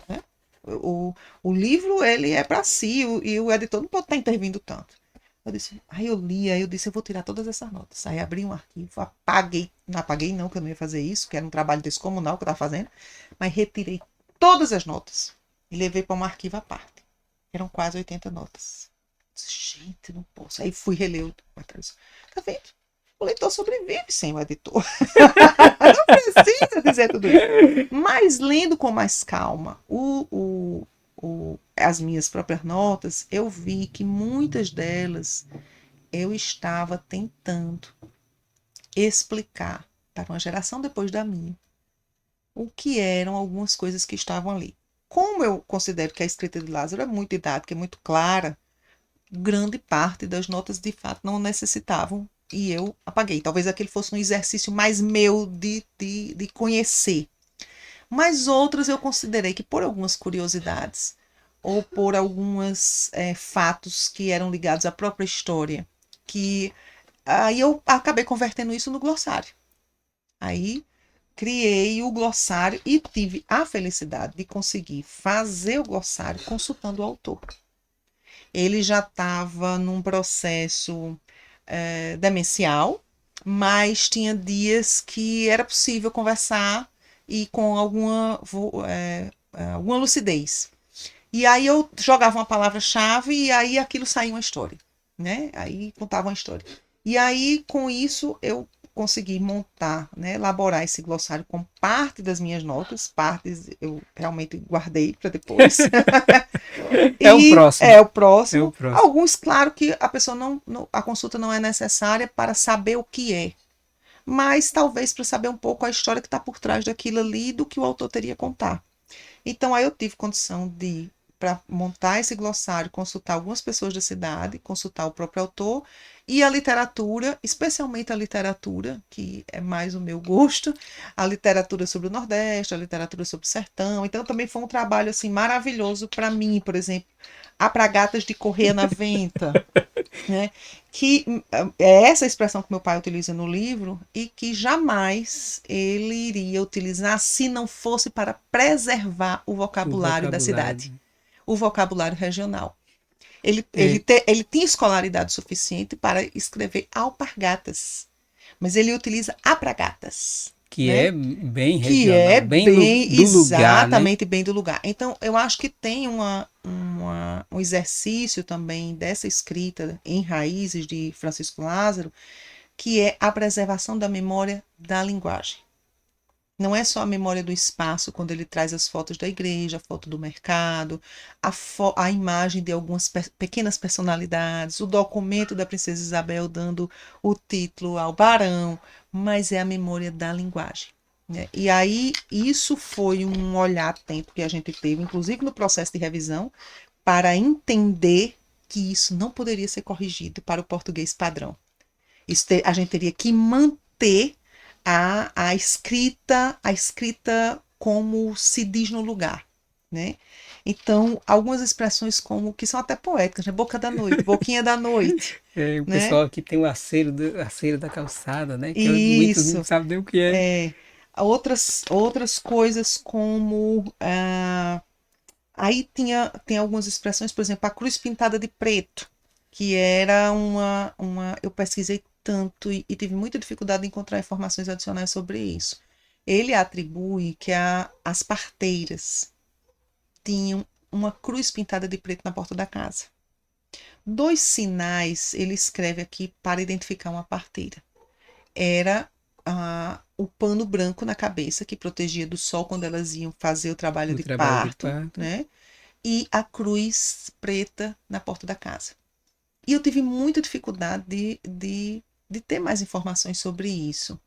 Né? O livro, ele é para si, e o editor não pode estar intervindo tanto. Aí eu li, aí eu disse, eu vou tirar todas essas notas. Aí abri um arquivo, apaguei, não apaguei não, que eu não ia fazer isso, que era um trabalho descomunal que eu estava fazendo, mas retirei todas as notas e levei para um arquivo à parte. Eram quase 80 notas. Gente, não posso. Aí fui reler o material. Tá vendo? O leitor sobrevive sem o editor. Não precisa dizer tudo isso. Mas lendo com mais calma as minhas próprias notas, eu vi que muitas delas eu estava tentando explicar para uma geração depois da minha o que eram algumas coisas que estavam ali. Como eu considero que a escrita de Lázaro é muito didática, é muito clara, grande parte das notas de fato não necessitavam e eu apaguei. Talvez aquele fosse um exercício mais meu de conhecer. Mas outras eu considerei que por algumas curiosidades ou por alguns fatos que eram ligados à própria história, que aí eu acabei convertendo isso no glossário. Aí criei o glossário e tive a felicidade de conseguir fazer o glossário consultando o autor. Ele já estava num processo demencial, mas tinha dias que era possível conversar e com alguma lucidez. E aí eu jogava uma palavra-chave e aí aquilo saía uma história, né? Aí contava uma história. E aí, com isso, eu consegui montar, né, elaborar esse glossário com parte das minhas notas, partes eu realmente guardei para depois. É o E próximo. o É o próximo. próximo. Alguns, claro que a pessoa a consulta não é necessária para saber o que é, mas talvez para saber um pouco a história que está por trás daquilo ali, do que o autor teria a contar. Então, aí eu tive condição de, para montar esse glossário, consultar algumas pessoas da cidade, consultar o próprio autor e a literatura, especialmente a literatura, que é mais o meu gosto, a literatura sobre o Nordeste, a literatura sobre o Sertão. Então, também foi um trabalho assim maravilhoso para mim, por exemplo, Apragatas de Correia na Venta, né? Que é essa expressão que meu pai utiliza no livro e que jamais ele iria utilizar se não fosse para preservar o O vocabulário da cidade, vocabulário. o vocabulário regional. É, Ele tinha escolaridade suficiente para escrever alpargatas, mas ele utiliza apragatas, que né? é bem Que regional, é bem bem, do lugar, né? exatamente bem do lugar. Então, eu acho que tem um exercício também dessa escrita em raízes de Francisco Lázaro, que é a preservação da memória da linguagem. Não é só a memória do espaço, quando ele traz as fotos da igreja, a foto do mercado, a imagem de algumas pequenas personalidades, o documento da Princesa Isabel dando o título ao barão, mas é a memória da linguagem, né? E aí, isso foi um olhar atento que a gente teve, inclusive no processo de revisão, para entender que isso não poderia ser corrigido para o português padrão. A gente teria que manter a escrita como se diz no lugar, né? Então, algumas expressões como que são até poéticas, né? Boca da noite, boquinha da noite, É, o né? pessoal aqui tem o aceiro da calçada, né? Que muitos não Isso. sabem nem o que é. É, outras coisas como aí tem algumas expressões, por exemplo, a cruz pintada de preto, que era eu pesquisei tanto e tive muita dificuldade de encontrar informações adicionais sobre isso. Ele atribui que as parteiras tinham uma cruz pintada de preto na porta da casa. Dois sinais ele escreve aqui para identificar uma parteira. Era o pano branco na cabeça, que protegia do sol quando elas iam fazer o trabalho O de trabalho de parto, parto. né? E a cruz preta na porta da casa. E eu tive muita dificuldade de ter mais informações sobre isso.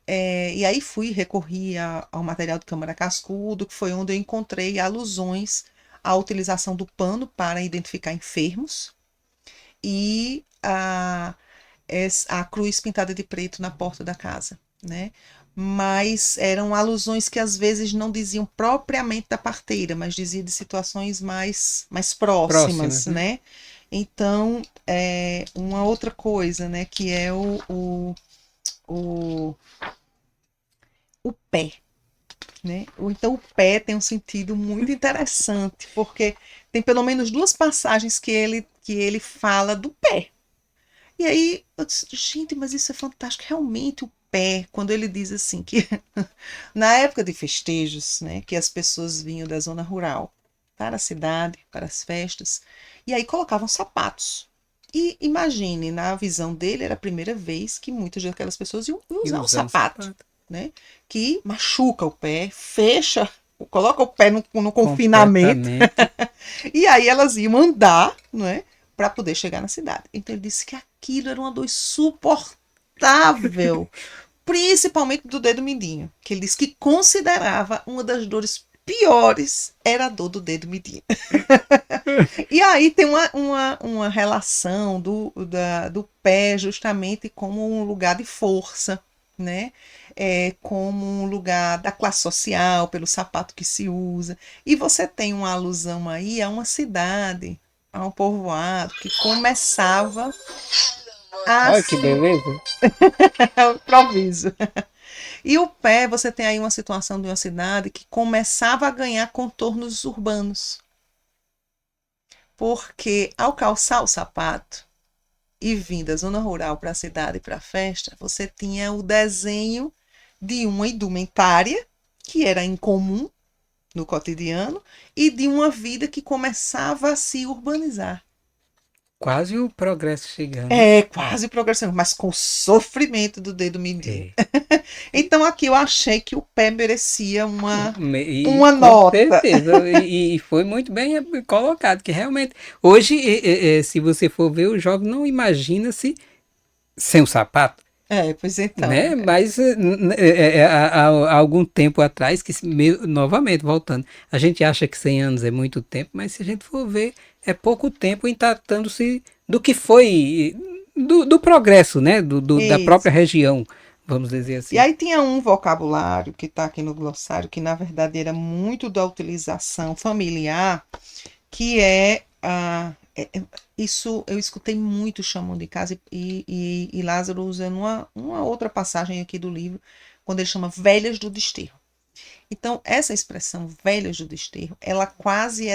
E aí recorri ao material do Câmara Cascudo, que foi onde eu encontrei alusões à utilização do pano para identificar enfermos e a cruz pintada de preto na porta da casa, né? Mas eram alusões que às vezes não diziam propriamente da parteira, mas diziam de situações mais próximas, Próximas, né? né? Então, uma outra coisa, né, que é o, o pé, né? Então, o pé tem um sentido muito interessante, porque tem pelo menos duas passagens que ele fala do pé. E aí eu disse, gente, mas isso é fantástico. Realmente o pé, quando ele diz assim que na época de festejos, né, que as pessoas vinham da zona rural para a cidade, para as festas, e aí colocavam sapatos. E imagine, na visão dele, era a primeira vez que muitas daquelas pessoas iam E usar um usar um sapato, sapato. né, que machuca o pé, fecha, coloca o pé no confinamento Completamente. e aí elas iam andar, não é? Para poder chegar na cidade. Então ele disse que aquilo era uma dor insuportável, principalmente do dedo mindinho, que ele disse que considerava uma das dores piores era a dor do dedo mindinho. E aí tem uma relação do pé justamente como um lugar de força, né? Como um lugar da classe social, pelo sapato que se usa. E você tem uma alusão aí a uma cidade, a um povoado que começava a Olha que se beleza. improviso. E o pé, você tem aí uma situação de uma cidade que começava a ganhar contornos urbanos. Porque ao calçar o sapato e vir da zona rural para a cidade e para a festa, você tinha o desenho de uma indumentária que era incomum no cotidiano e de uma vida que começava a se urbanizar. Quase o progresso chegando. É quase progressando, mas com o sofrimento do dedo mindinho. É. Então aqui eu achei que o pé merecia E uma com nota. certeza, e foi muito bem colocado, que realmente, hoje, se você for ver, o jovem não imagina se sem o sapato, Pois então. né? Mas há algum tempo atrás, novamente, voltando, a gente acha que 100 anos é muito tempo, mas se a gente for ver, é pouco tempo em tratando-se do que foi, do progresso, né? Da própria Isso. região, vamos dizer E assim. aí tinha um vocabulário que está aqui no glossário, que na verdade era muito da utilização familiar, que isso eu escutei muito chamando de casa, e Lázaro usando uma outra passagem aqui do livro, quando ele chama velhas do desterro. Então, essa expressão velhas do desterro, ela quase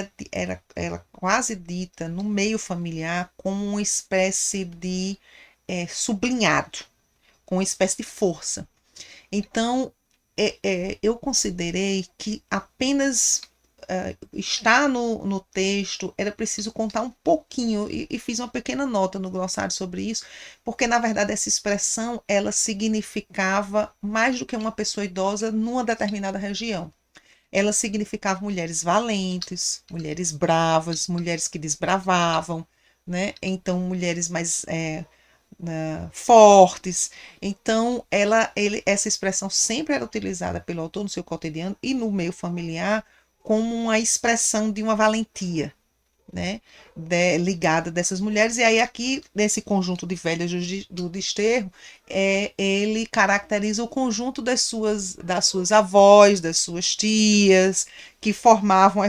dita no meio familiar como uma espécie de sublinhado, com uma espécie de força. Então, eu considerei que apenas estar no texto era preciso contar um pouquinho, e fiz uma pequena nota no glossário sobre isso, porque na verdade essa expressão ela significava mais do que uma pessoa idosa numa determinada região. Ela significava mulheres valentes, mulheres bravas, mulheres que desbravavam, né? Então mulheres mais fortes. Então, essa expressão sempre era utilizada pelo autor no seu cotidiano e no meio familiar como uma expressão de uma valentia, né, ligada dessas mulheres. E aí aqui, nesse conjunto de velhas do desterro, ele caracteriza o conjunto das suas avós, das suas tias, que formavam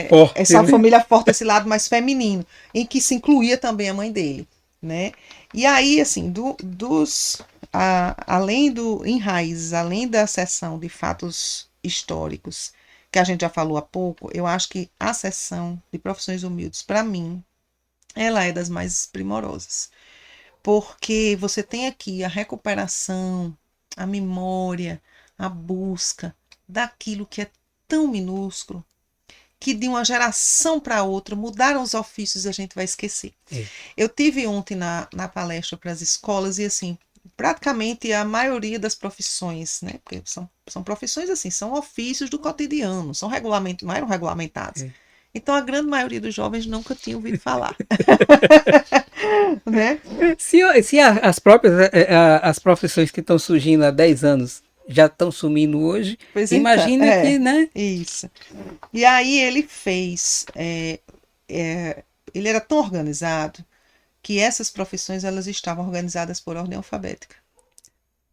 Forte, essa né? família forte, esse lado mais feminino, em que se incluía também a mãe dele, né? E aí, assim, além em Raízes, além da seção de fatos históricos, que a gente já falou há pouco, eu acho que a seção de profissões humildes, para mim, ela é das mais primorosas. Porque você tem aqui a recuperação, a memória, a busca daquilo que é tão minúsculo, que de uma geração para outra mudaram os ofícios e a gente vai esquecer. É. Eu tive ontem na palestra para as escolas e assim, praticamente a maioria das profissões, né? Porque são profissões assim, são ofícios do cotidiano, não eram regulamentados. É. Então a grande maioria dos jovens nunca tinha ouvido falar, né? Se as próprias as profissões que estão surgindo há 10 anos já estão sumindo hoje, Pois então, imagina que, né? isso. E aí ele era tão organizado que essas profissões elas estavam organizadas por ordem alfabética.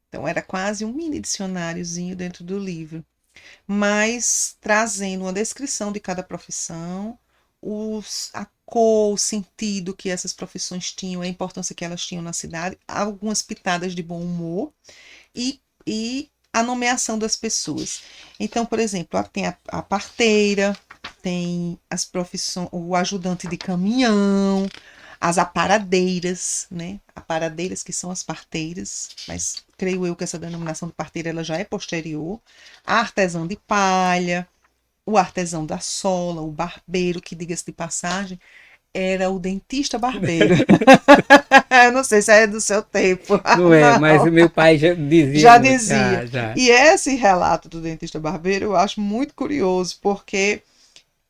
Então era quase um mini dicionáriozinho dentro do livro, mas trazendo uma descrição de cada profissão, a cor, o sentido que essas profissões tinham, a importância que elas tinham na cidade, algumas pitadas de bom humor e a nomeação das pessoas. Então, por exemplo, tem a parteira, tem as profissões, o ajudante de caminhão, as aparadeiras, né? Aparadeiras que são as parteiras, mas creio eu que essa denominação de parteira ela já é posterior. A artesã de palha, o artesão da sola, o barbeiro, que diga-se de passagem, era o dentista barbeiro. Eu não sei se é do seu tempo. Não é, mas Não, o meu pai já dizia já muito. dizia. Já. E esse relato do dentista barbeiro eu acho muito curioso, porque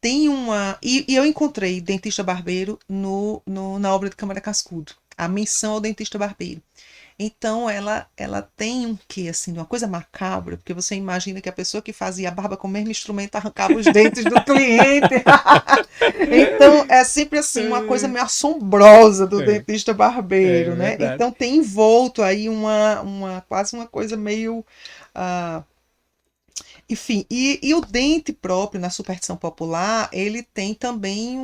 tem uma. E eu encontrei dentista barbeiro na obra de Câmara Cascudo, a menção ao dentista barbeiro. Então ela tem um quê, assim, de uma coisa macabra, porque você imagina que a pessoa que fazia a barba com o mesmo instrumento arrancava os dentes do cliente. Então é sempre assim, uma coisa meio assombrosa do É, dentista é barbeiro, né? verdade. Então tem envolto aí quase uma coisa meio. ah, Enfim, e o dente próprio, na superstição popular, ele tem também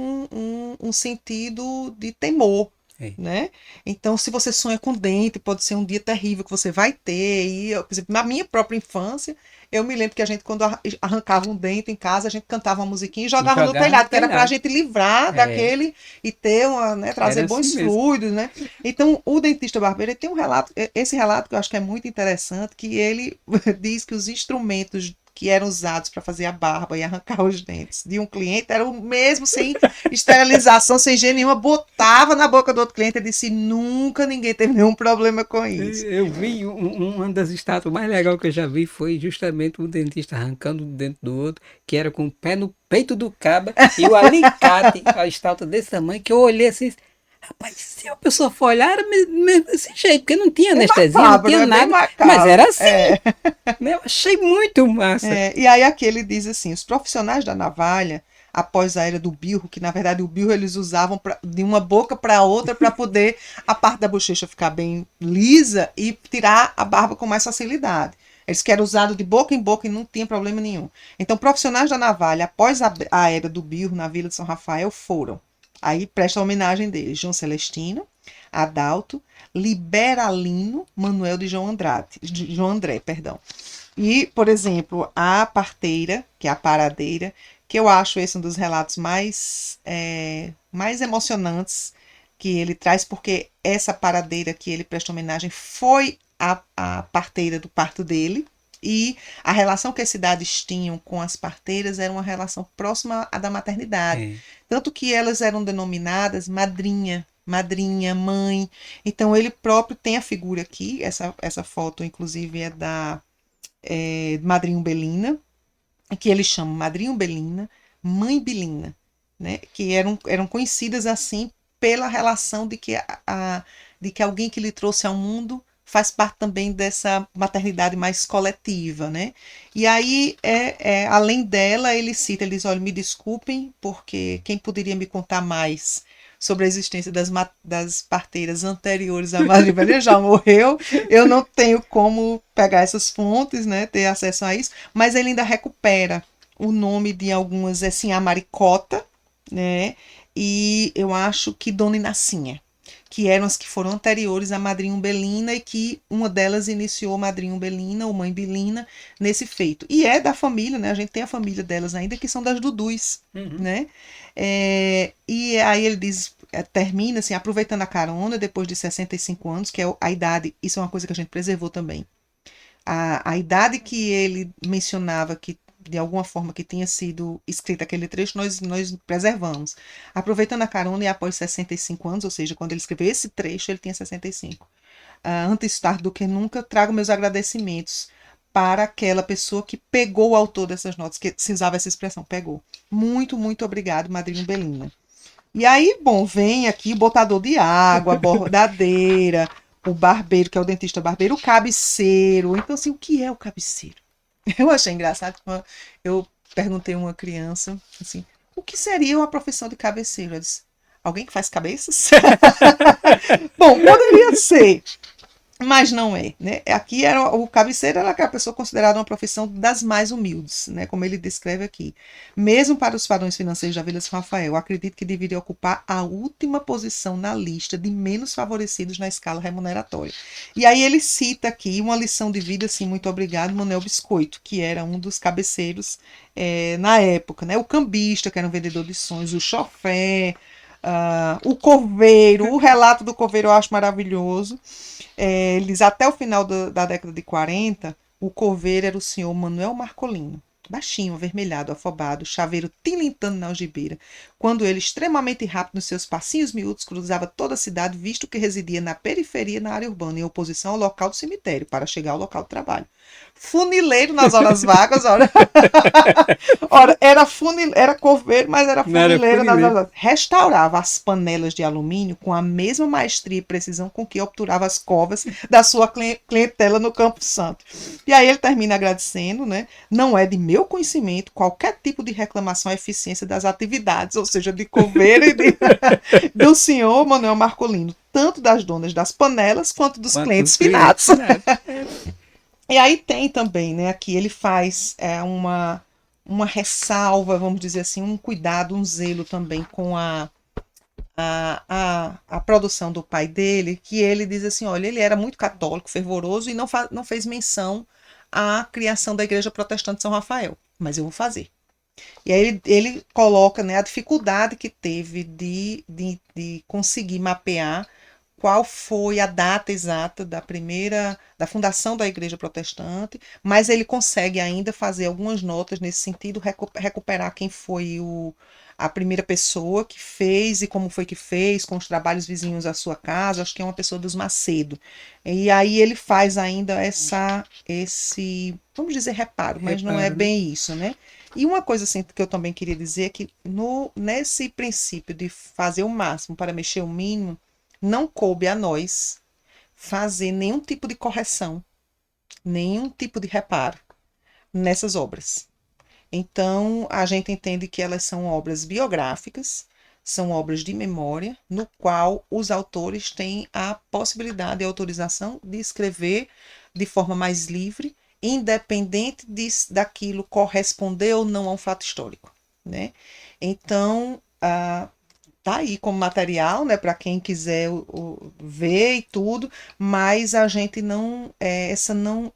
um sentido de temor, É. né? Então, se você sonha com dente, pode ser um dia terrível que você vai ter. Por exemplo, na minha própria infância, eu me lembro que a gente, quando arrancava um dente em casa, a gente cantava uma musiquinha e E jogava no jogava no telhado, que era para a telhado. gente livrar É, daquele e ter uma, né, era trazer assim bons mesmo. fluidos, né? Então, o dentista barbeiro ele tem um relato, esse relato que eu acho que é muito interessante, que ele diz que os instrumentos que eram usados para fazer a barba e arrancar os dentes de um cliente eram o mesmo, sem esterilização, sem higiene nenhuma, botava na boca do outro cliente e disse: nunca ninguém teve nenhum problema com isso. Eu vi uma das estátuas mais legais que eu já vi foi justamente um dentista arrancando um dente do outro, que era com o pé no peito do caba e o alicate, a estátua desse tamanho, que eu olhei assim, rapaz, se a pessoa for olhar, era mesmo desse jeito, porque não tinha É anestesia, não macabro, tinha é bem nada, mas macabro. era assim, né? Eu achei muito massa. E aí aqui ele diz assim, os profissionais da navalha, após a era do birro, que na verdade o birro eles usavam de uma boca para outra para poder a parte da bochecha ficar bem lisa e tirar a barba com mais facilidade. Eles que era usado de boca em boca e não tinha problema nenhum. Então, profissionais da navalha, após a era do birro na Vila de São Rafael, foram. Aí presta homenagem deles: João Celestino, Adalto, Liberalino, Manuel de João Andrade, João André, perdão. E, por exemplo, a parteira, que é a paradeira, que eu acho esse um dos relatos mais emocionantes que ele traz, porque essa paradeira que ele presta homenagem foi a parteira do parto dele, e a relação que as cidades tinham com as parteiras era uma relação próxima à da maternidade. É, Tanto que elas eram denominadas madrinha, madrinha, mãe. Então ele próprio tem a figura aqui, essa foto, inclusive, é da Madrinha Umbelina, que eles chamam Madrinha Umbelina, Mãe Belina, né? Que eram conhecidas assim pela relação de que alguém que lhe trouxe ao mundo faz parte também dessa maternidade mais coletiva, né? E aí, além dela, ele cita, ele diz, olha, me desculpem, porque quem poderia me contar mais sobre a existência das parteiras anteriores à Madre Belina já morreu, eu não tenho como pegar essas fontes, né, ter acesso a isso, mas ele ainda recupera o nome de algumas, assim, a Maricota, né, e eu acho que Dona Inacinha, que eram as que foram anteriores à Madrinha Umbelina e que uma delas iniciou Madrinha Umbelina ou Mãe Belina nesse feito. E é da família, né? A gente tem a família delas ainda, que são das Dudus, uhum. né? E aí ele diz, termina assim, aproveitando a carona, depois de 65 anos, que é a idade, isso é uma coisa que a gente preservou também. A idade que ele mencionava que de alguma forma que tinha sido escrito aquele trecho, nós preservamos. Aproveitando a carona e após 65 anos, ou seja, quando ele escreveu esse trecho, ele tinha 65. Antes tarde do que nunca, trago meus agradecimentos para aquela pessoa que pegou o autor dessas notas, que se usava essa expressão, pegou. Muito, muito obrigado, Madrinha Belina. E aí, bom, vem aqui o botador de água, a bordadeira, o barbeiro, que é o dentista barbeiro, o cabeceiro. Então, assim, o que é o cabeceiro? Eu achei engraçado quando eu perguntei a uma criança, assim, o que seria uma profissão de cabeceiro? Ela disse, alguém que faz cabeças? Bom, poderia ser, mas não é, né? Aqui era o cabeceiro era aquela pessoa considerada uma profissão das mais humildes, né? Como ele descreve aqui. Mesmo para os padrões financeiros da Vila São Rafael, acredito que deveria ocupar a última posição na lista de menos favorecidos na escala remuneratória. E aí ele cita aqui uma lição de vida, assim, muito obrigado, Manuel Biscoito, que era um dos cabeceiros na época, né? O cambista, que era um vendedor de sonhos, o chofé, o coveiro, o relato do coveiro eu acho maravilhoso. Eles, até o final da década de 40, o coveiro era o senhor Manuel Marcolino. baixinho, avermelhado, afobado, chaveiro tilintando na algibeira, quando ele, extremamente rápido nos seus passinhos miúdos, cruzava toda a cidade, visto que residia na periferia, na área urbana, em oposição ao local do cemitério, para chegar ao local do trabalho. Funileiro nas horas vagas, ora, ora era coveiro, mas era Não era funileiro nas horas funileiro. vagas. Restaurava as panelas de alumínio com a mesma maestria e precisão com que obturava as covas da sua clientela no Campo Santo. E aí ele termina agradecendo, né? Não é de meu conhecimento qualquer tipo de reclamação à eficiência das atividades, ou seja, de coveiro e do senhor Manuel Marcolino, tanto das donas das panelas quanto dos Quanto os clientes clientes finados. finados. E aí tem também, né? Aqui ele faz uma ressalva, vamos dizer assim, um cuidado, um zelo também com a produção do pai dele, que ele diz assim, olha, ele era muito católico, fervoroso, e não fez menção à criação da Igreja Protestante de São Rafael, mas eu vou fazer. E aí ele coloca, né, a dificuldade que teve de conseguir mapear qual foi a data exata da fundação da Igreja Protestante, mas ele consegue ainda fazer algumas notas nesse sentido, recuperar quem foi a primeira pessoa que fez e como foi que fez, com os trabalhos vizinhos à sua casa, acho que é uma pessoa dos Macedo. E aí ele faz ainda esse, vamos dizer, reparo, mas não é Reparo, né? bem isso, né? E uma coisa assim, que eu também queria dizer é que nesse princípio de fazer o máximo para mexer o mínimo, não coube a nós fazer nenhum tipo de correção, nenhum tipo de reparo nessas obras. Então, a gente entende que elas são obras biográficas, são obras de memória, no qual os autores têm a possibilidade e autorização de escrever de forma mais livre, independente daquilo corresponder ou não a um fato histórico, né? Então, tá aí como material, né, para quem quiser ver e tudo, mas a gente não,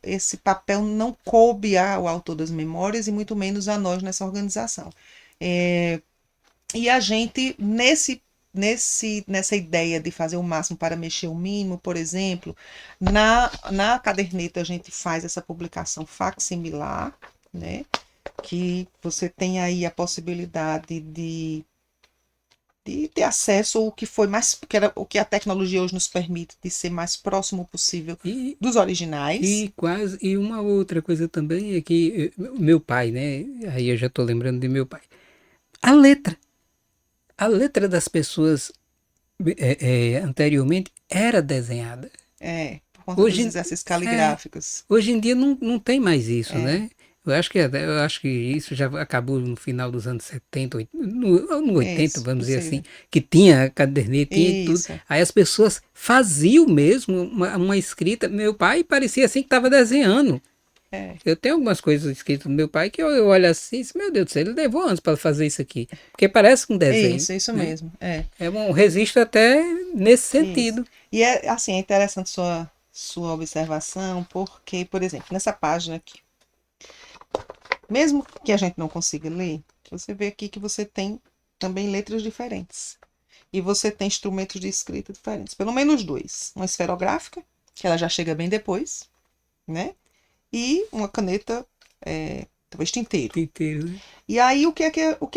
esse papel não coube ao autor das memórias e muito menos a nós nessa organização. É, e a gente, nessa ideia de fazer o máximo para mexer o mínimo, por exemplo, na caderneta a gente faz essa publicação facsimilar, né, que você tem aí a possibilidade de ter acesso ao que foi mais, o que a tecnologia hoje nos permite, de ser mais próximo possível E, dos originais. e uma outra coisa também é que meu pai, né? Aí eu já estou lembrando de meu pai. A letra. A letra das pessoas anteriormente era desenhada. Por conta dos Hoje, exercícios é, caligráficos. hoje em dia não tem mais isso, É, né? Eu acho que isso já acabou no final dos anos 70, no 80, isso, vamos dizer assim, possível. que tinha a caderneta, tinha tudo. Isso, Aí as pessoas faziam mesmo uma escrita. Meu pai parecia assim que estava desenhando. é, Eu tenho algumas coisas escritas do meu pai que eu olho assim, e meu Deus do céu, ele levou anos para fazer isso aqui. Porque parece um desenho, isso né? mesmo, é, É um registro até nesse isso. sentido. E é assim, é interessante sua observação, porque, por exemplo, nessa página aqui, mesmo que a gente não consiga ler, você vê aqui que você tem também letras diferentes. E você tem instrumentos de escrita diferentes. Pelo menos dois. Uma esferográfica, que ela já chega bem depois, né? E uma caneta, talvez tinteiro. Inteiro, né? E aí, o que é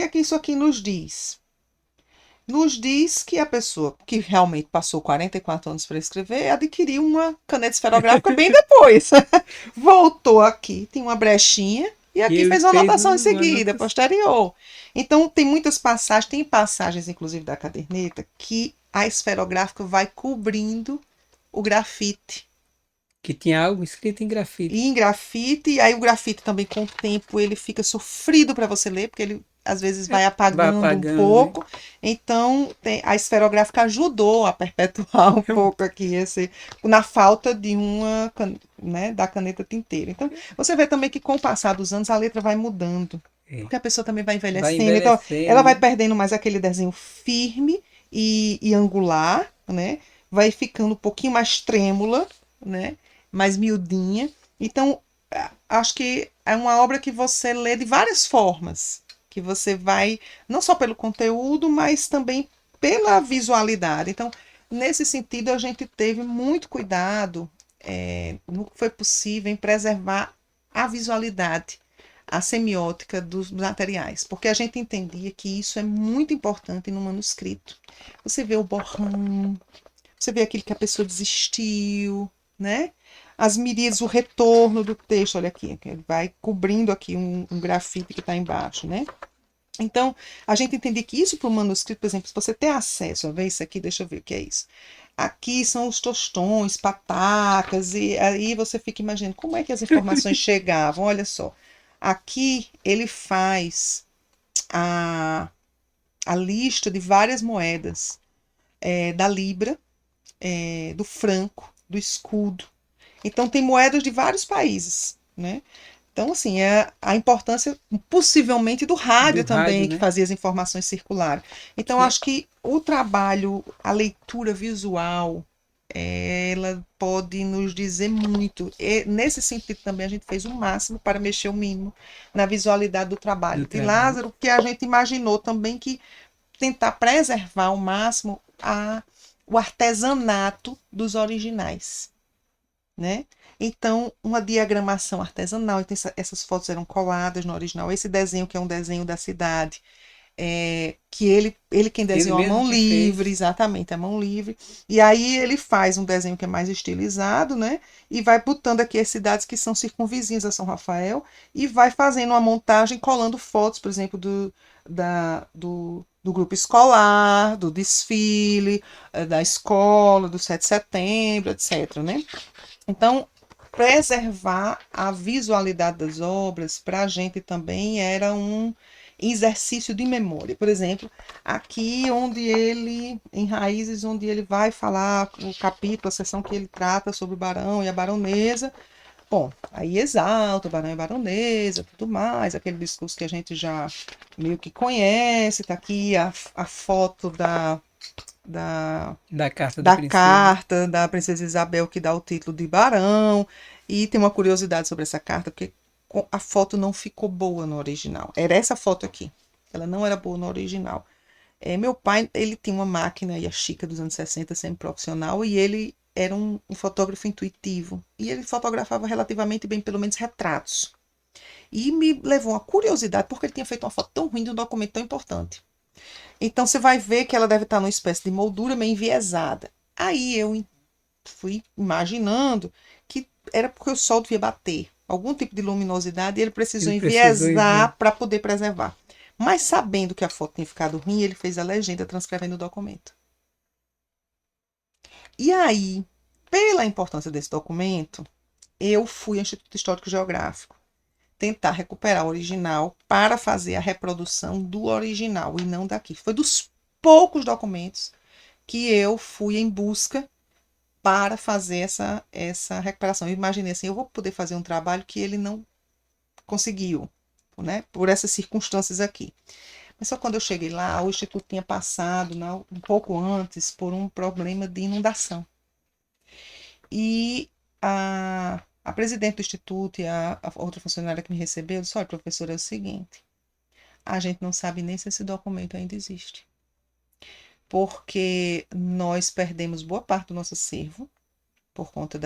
que isso aqui nos diz? Nos diz que a pessoa que realmente passou 44 anos para escrever adquiriu uma caneta esferográfica bem depois. Voltou aqui, tem uma brechinha, e E aqui ele fez uma fez anotação em uma seguida, anotação. posterior. Então, tem muitas passagens, tem passagens, inclusive, da caderneta, que a esferográfica vai cobrindo o grafite. Que tinha algo escrito em E grafite. em grafite, e aí o grafite também com o tempo ele fica sofrido para você ler, porque ele às vezes vai Vai apagando um apagando, né? pouco. Então, a esferográfica ajudou a perpetuar um pouco aqui na falta de né, da caneta tinteira. Então, você vê também que com o passar dos anos a letra vai mudando, É. porque a pessoa também vai Vai envelhecendo. Então, ela envelhecendo, vai né? perdendo mais aquele desenho firme e angular, né? Vai ficando um pouquinho mais trêmula, né? Mais miudinha. Então, acho que é uma obra que você lê de várias formas, que você vai, não só pelo conteúdo, mas também pela visualidade. Então, nesse sentido, a gente teve muito cuidado, no que foi possível, em preservar a visualidade, a semiótica dos materiais, porque a gente entendia que isso é muito importante no manuscrito. Você vê o borrão, você vê aquilo que a pessoa desistiu, né? As miríades, o retorno do texto, olha aqui, que vai cobrindo aqui um grafite que está embaixo, né? Então, a gente entende que isso para o manuscrito, por exemplo, se você tem acesso a ver isso aqui, deixa eu ver o que é isso. Aqui são os tostões, patacas, e aí você fica imaginando como é que as informações chegavam. Olha só, aqui ele faz a, a lista de várias moedas, da libra, do franco, do escudo. Então, tem moedas de vários países, né? Então, assim, é a importância possivelmente do Do rádio rádio, também, que né? fazia as informações circularem. Então, Que acho que o trabalho, a leitura visual, ela pode nos dizer muito. E, nesse sentido, também a gente fez o máximo para mexer o mínimo na visualidade do do trabalho de trabalho. Lázaro, que a gente imaginou também que tentar preservar ao máximo o artesanato dos originais, né? Então, uma diagramação artesanal, então essas fotos eram coladas no original. Esse desenho, que é um desenho da cidade, que ele quem Ele desenhou a mesmo mão que livre, fez. exatamente, a mão livre. E aí ele faz um desenho que é mais estilizado, né? E vai botando aqui as cidades que são circunvizinhas a São Rafael e vai fazendo uma montagem, colando fotos, por exemplo, do grupo escolar, do desfile, da escola, do 7 de setembro, etc, né? Então, preservar a visualidade das obras para a gente também era um exercício de memória. Por exemplo, aqui onde ele, em Raízes, onde ele vai falar o capítulo, a seção que ele trata sobre o barão e a baronesa. Bom, aí exalta o barão e a baronesa, tudo mais, aquele discurso que a gente já meio que conhece. Está aqui a foto da Da carta da da princesa. carta da princesa Isabel que dá o título de barão. E tem uma curiosidade sobre essa carta, porque a foto não ficou boa no original. Era essa foto aqui. Ela não era boa no original. Meu pai, ele tinha uma máquina Yashica dos anos 60, semi-profissional, e ele era um fotógrafo intuitivo. E ele fotografava relativamente bem, pelo menos retratos. E me levou uma curiosidade, porque ele tinha feito uma foto tão ruim de um documento tão importante. Então você vai ver que ela deve estar numa espécie de moldura meio enviesada. Aí eu fui imaginando que era porque o sol devia bater, algum tipo de luminosidade, e ele precisou Ele precisou enviar. enviesar para poder preservar. Mas sabendo que a foto tinha ficado ruim, ele fez a legenda transcrevendo o documento. E aí, pela importância desse documento, eu fui ao Instituto Histórico e Geográfico tentar recuperar o original para fazer a reprodução do original e não daqui. Foi dos poucos documentos que eu fui em busca para fazer essa recuperação. Eu imaginei assim, eu vou poder fazer um trabalho que ele não conseguiu, né? Por essas circunstâncias aqui. Mas só quando eu cheguei lá, o Instituto tinha passado, um pouco antes, por um problema de inundação. E a presidente do Instituto e a outra funcionária que me recebeu disse, olha, professora, é o seguinte, a gente não sabe nem se esse documento ainda existe. Porque nós perdemos boa parte do nosso acervo, por conta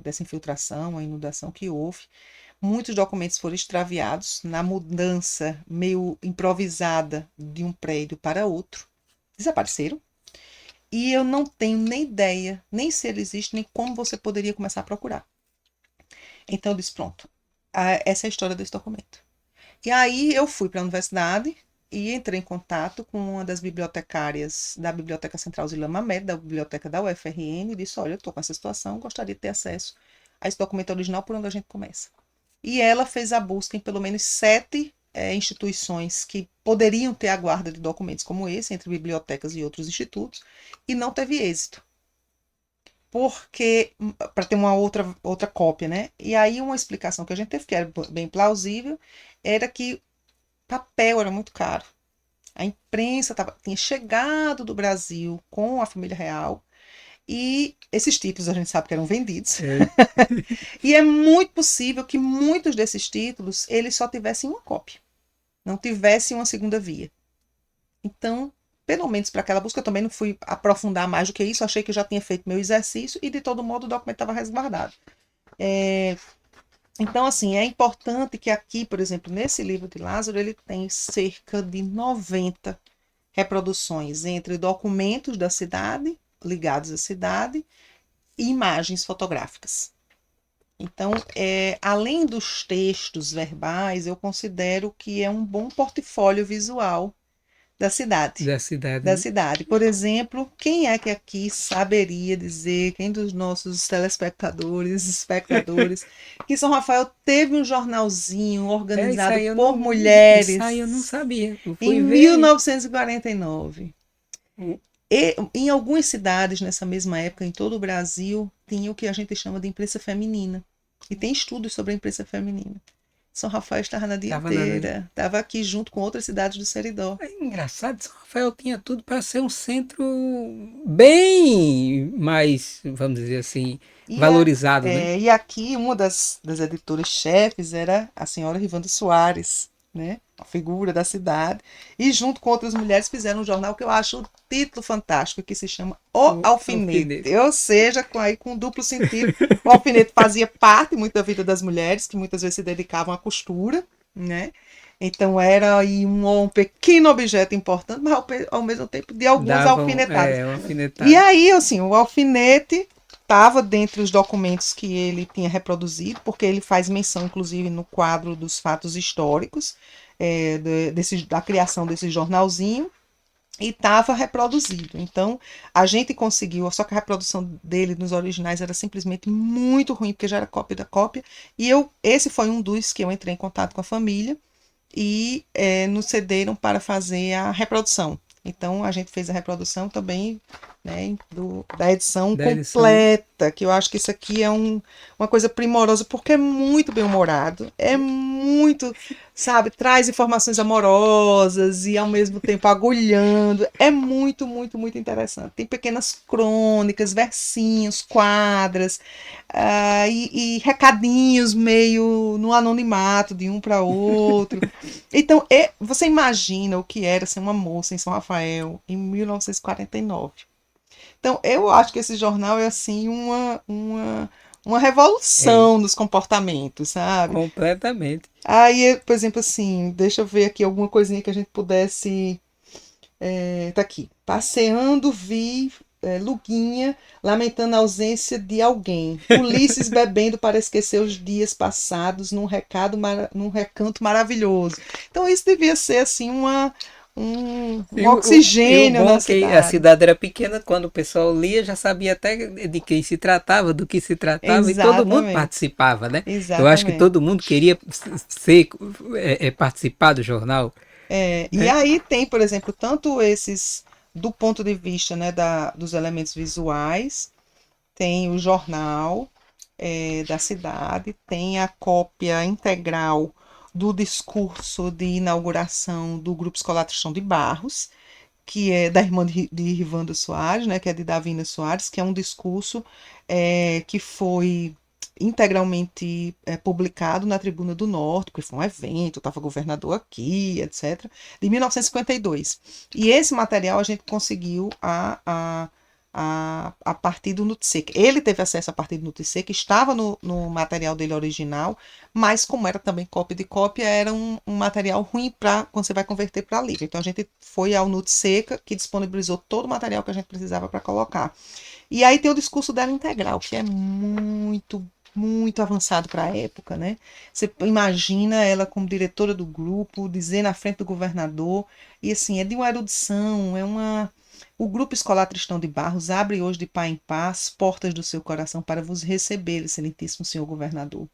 dessa infiltração, a inundação que houve. Muitos documentos foram extraviados na mudança meio improvisada de um prédio para outro. Desapareceram. E eu não tenho nem ideia, nem se ele existe, nem como você poderia começar a procurar. Então eu disse, pronto, essa é a história desse documento. E aí eu fui para a universidade e entrei em contato com uma das bibliotecárias da Biblioteca Central Zila Mamed, da biblioteca da UFRN, e disse, olha, eu estou com essa situação, gostaria de ter acesso a esse documento original por onde a gente começa. E ela fez a busca em pelo menos 7 instituições que poderiam ter a guarda de documentos como esse, entre bibliotecas e outros institutos, e não teve êxito. Porque, para ter uma outra cópia, né? E aí uma explicação que a gente teve, que era bem plausível, era que papel era muito caro. A imprensa tinha chegado do Brasil com a família real e esses títulos a gente sabe que eram vendidos. É, E é muito possível que muitos desses títulos eles só tivessem uma cópia, não tivessem uma segunda via. Então, pelo menos para aquela busca, eu também não fui aprofundar mais do que isso, achei que já tinha feito meu exercício e de todo modo o documento estava resguardado. Então, assim, é importante que aqui, por exemplo, nesse livro de Lázaro, ele tem cerca de 90 reproduções entre documentos da cidade, ligados à cidade, e imagens fotográficas. Então, além dos textos verbais, eu considero que é um bom portfólio visual da cidade. Da cidade, Da né? cidade. Por exemplo, quem é que aqui saberia dizer, quem dos nossos telespectadores, espectadores, que São Rafael teve um jornalzinho Isso organizado aí eu por não, isso aí eu não mulheres sabia. Eu em fui ver. 1949? E, em algumas cidades nessa mesma época, em todo o Brasil, tinha o que a gente chama de imprensa feminina. E tem estudos sobre a imprensa feminina. São Rafael estava na Tava nada. dianteira, estava aqui junto com outras cidades do Seridó. É engraçado, São Rafael tinha tudo para ser um centro bem mais, vamos dizer assim, E, valorizado, né? e aqui uma das editoras-chefes era a senhora Rivanda Soares, né? A figura da cidade. E junto com outras mulheres fizeram um jornal que eu acho o título fantástico, que se chama O O alfinete. Alfinete. Ou seja, com duplo sentido. O alfinete fazia parte muito da vida das mulheres, que muitas vezes se dedicavam à costura, né? Então era aí um pequeno objeto importante, mas ao mesmo tempo de algumas Davam, alfinetadas. um E alfinetado. aí, assim, o alfinete estava dentre os documentos que ele tinha reproduzido, porque ele faz menção, inclusive, no quadro dos fatos históricos, da criação desse jornalzinho, e estava reproduzido. Então, a gente conseguiu, só que a reprodução dele nos originais era simplesmente muito ruim, porque já era cópia da cópia, e esse foi um dos que eu entrei em contato com a família, e nos cederam para fazer a reprodução. Então a gente fez a reprodução também, né, da edição Da edição. completa, que eu acho que isso aqui é uma coisa primorosa, porque é muito bem humorado, é muito, sabe, traz informações amorosas e ao mesmo tempo agulhando, é muito, muito, muito interessante. Tem pequenas crônicas, versinhos, quadras, e recadinhos meio no anonimato de um para outro. Então, você imagina o que era ser uma moça em São Rafael em 1949. Então, eu acho que esse jornal é assim uma É, revolução dos comportamentos, sabe? completamente. Aí, por exemplo, assim, deixa eu ver aqui alguma coisinha que a gente pudesse. Tá aqui. Passeando, vi Luguinha lamentando a ausência de alguém. Ulisses bebendo para esquecer os dias passados num recanto maravilhoso. Então isso devia ser assim um E o oxigênio bom na é que a cidade. cidade era pequena, quando o pessoal lia, já sabia até de quem se tratava, do que se tratava, e todo mundo Exatamente. participava, né? Eu acho que Exatamente. todo mundo queria ser, participar do jornal, E né? aí tem, por exemplo, tanto esses do ponto de vista, né, dos elementos visuais, tem o jornal da cidade, tem a cópia integral do discurso de inauguração do Grupo Escolar Tristão de Barros, que é da irmã de Rivanda Soares, né, que é de Davina Soares, que é um discurso que foi integralmente publicado na Tribuna do Norte, porque foi um evento, estava governador aqui, etc., de 1952. E esse material a gente conseguiu a partir do Nutseca. Ele teve acesso a partir do Nutseca, estava no material dele original, mas como era também cópia de cópia, era um material ruim para quando você vai converter para livro. Então a gente foi ao Nutseca, que disponibilizou todo o material que a gente precisava para colocar. E aí tem o discurso dela integral, que é muito avançado para a época, né? Você imagina ela como diretora do grupo, dizer na frente do governador, e assim, é de uma erudição, o Grupo Escolar Tristão de Barros abre hoje de pá em pá as portas do seu coração para vos receber, excelentíssimo senhor governador.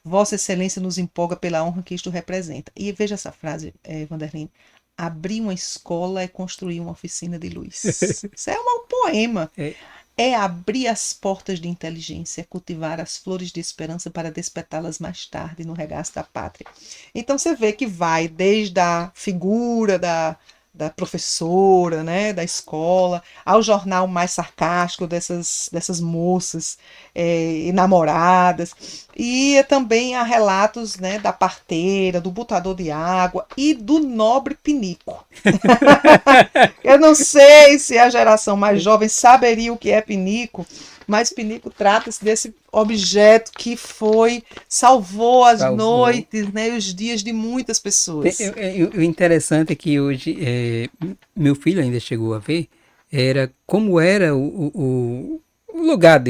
Vossa Excelência nos empolga pela honra que isto representa. E veja essa frase, Vanderlei. Abrir uma escola é construir uma oficina de luz. Isso é um poema. É, É abrir as portas de inteligência, é cultivar as flores de esperança para despetá-las mais tarde no regaço da pátria. Então você vê que vai desde a figura da professora, né, da escola, ao jornal mais sarcástico dessas moças namoradas, e também a relatos, né, da parteira, do botador de água e do nobre pinico. Eu não sei se a geração mais jovem saberia o que é pinico, Mas Pinico trata-se desse objeto que salvou as Salvou. noites, né, e os dias de muitas pessoas. O interessante é que hoje, meu filho ainda chegou a ver, era como era o lugar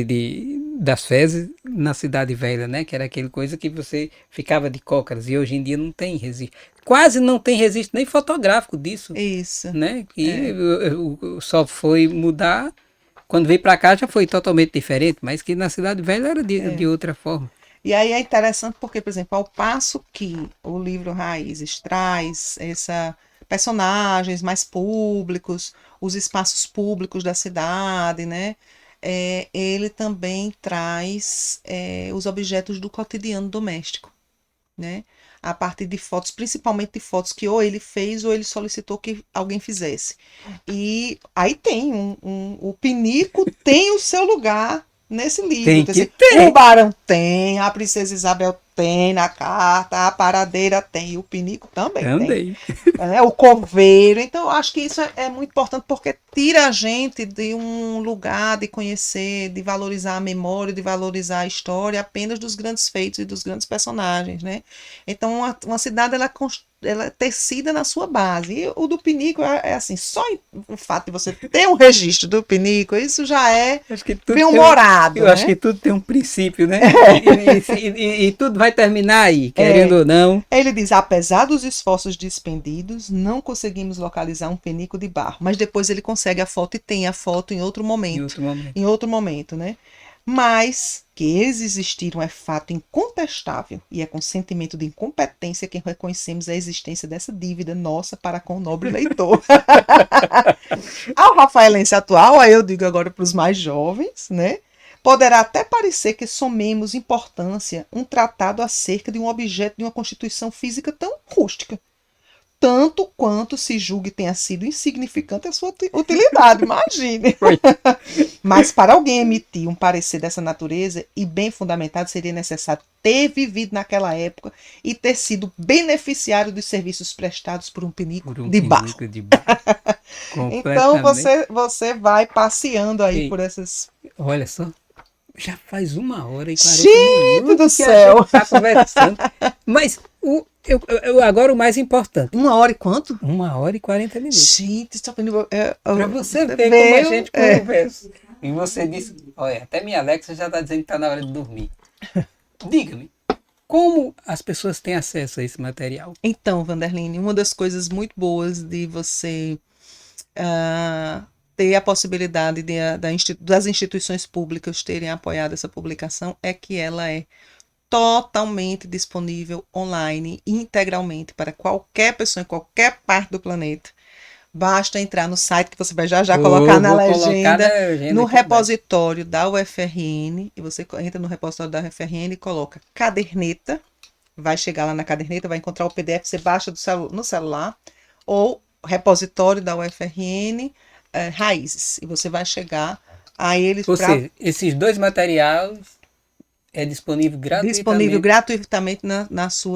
das fezes na Cidade Velha, né? Que era aquele coisa que você ficava de cócoras, e hoje em dia não tem registro. Quase não tem registro nem fotográfico disso, Isso. né? É. Só foi mudar, quando veio para cá já foi totalmente diferente, mas que na Cidade Velha era de outra forma. E aí é interessante porque, por exemplo, ao passo que o livro Raízes traz personagens mais públicos, os espaços públicos da cidade, né? Ele também traz os objetos do cotidiano doméstico, né? A partir de fotos, principalmente de fotos que ou ele fez ou ele solicitou que alguém fizesse. E aí tem o Pinico tem o seu lugar nesse livro. Tem Então, que assim, ter. o Barão tem, a Princesa Isabel tem na carta, a Paradeira tem, e o Pinico também tem. Também. O coveiro. Então, eu acho que isso é muito importante porque tira a gente de um lugar de conhecer, de valorizar a memória, de valorizar a história apenas dos grandes feitos e dos grandes personagens, né? Então, uma cidade ela é tecida na sua base. E o do Pinico é assim, só o fato de você ter um registro do Pinico, isso já é Acho que tudo bem-humorado, eu né? acho que tudo tem um princípio, né? E tudo vai terminar aí, querendo ou não. Ele diz: apesar dos esforços despendidos, não conseguimos localizar um penico de barro. Mas depois ele consegue a foto e tem a foto em outro Em momento. outro momento. Em outro momento, né? Mas que eles existiram é fato incontestável e é com sentimento de incompetência que reconhecemos a existência dessa dívida nossa para com o nobre leitor. Ao rafaelense atual, aí eu digo agora para os mais jovens, né? Poderá até parecer que somemos importância um tratado acerca de um objeto de uma constituição física tão rústica, tanto quanto se julgue tenha sido insignificante a sua utilidade, imagine. Mas para alguém emitir um parecer dessa natureza e bem fundamentado, seria necessário ter vivido naquela época e ter sido beneficiário dos serviços prestados por um pinico de barro. De barro. Então Completamente. você vai passeando aí Ei, por essas. olha só, já faz 1 hora e 40 Gente do minutos que a céu! gente está conversando. Mas agora o mais importante. 1 hora e quanto? 1 hora e 40 minutos. Gente, está vendo? Para você ver como a gente conversa. E você disse, olha, até minha Alexa já está dizendo que está na hora de dormir. Diga-me, como as pessoas têm acesso a esse material? Então, Vanderline, uma das coisas muito boas de você ter a possibilidade das instituições públicas terem apoiado essa publicação é que ela é totalmente disponível online, integralmente, para qualquer pessoa em qualquer parte do planeta. Basta entrar no site que você vai já colocar na legenda, no repositório da UFRN, e você entra no repositório da UFRN e coloca caderneta, vai chegar lá na caderneta, vai encontrar o PDF, você baixa no celular, ou repositório da UFRN, Raízes, e você vai chegar a eles. Ou seja, esses dois materiais é disponível gratuitamente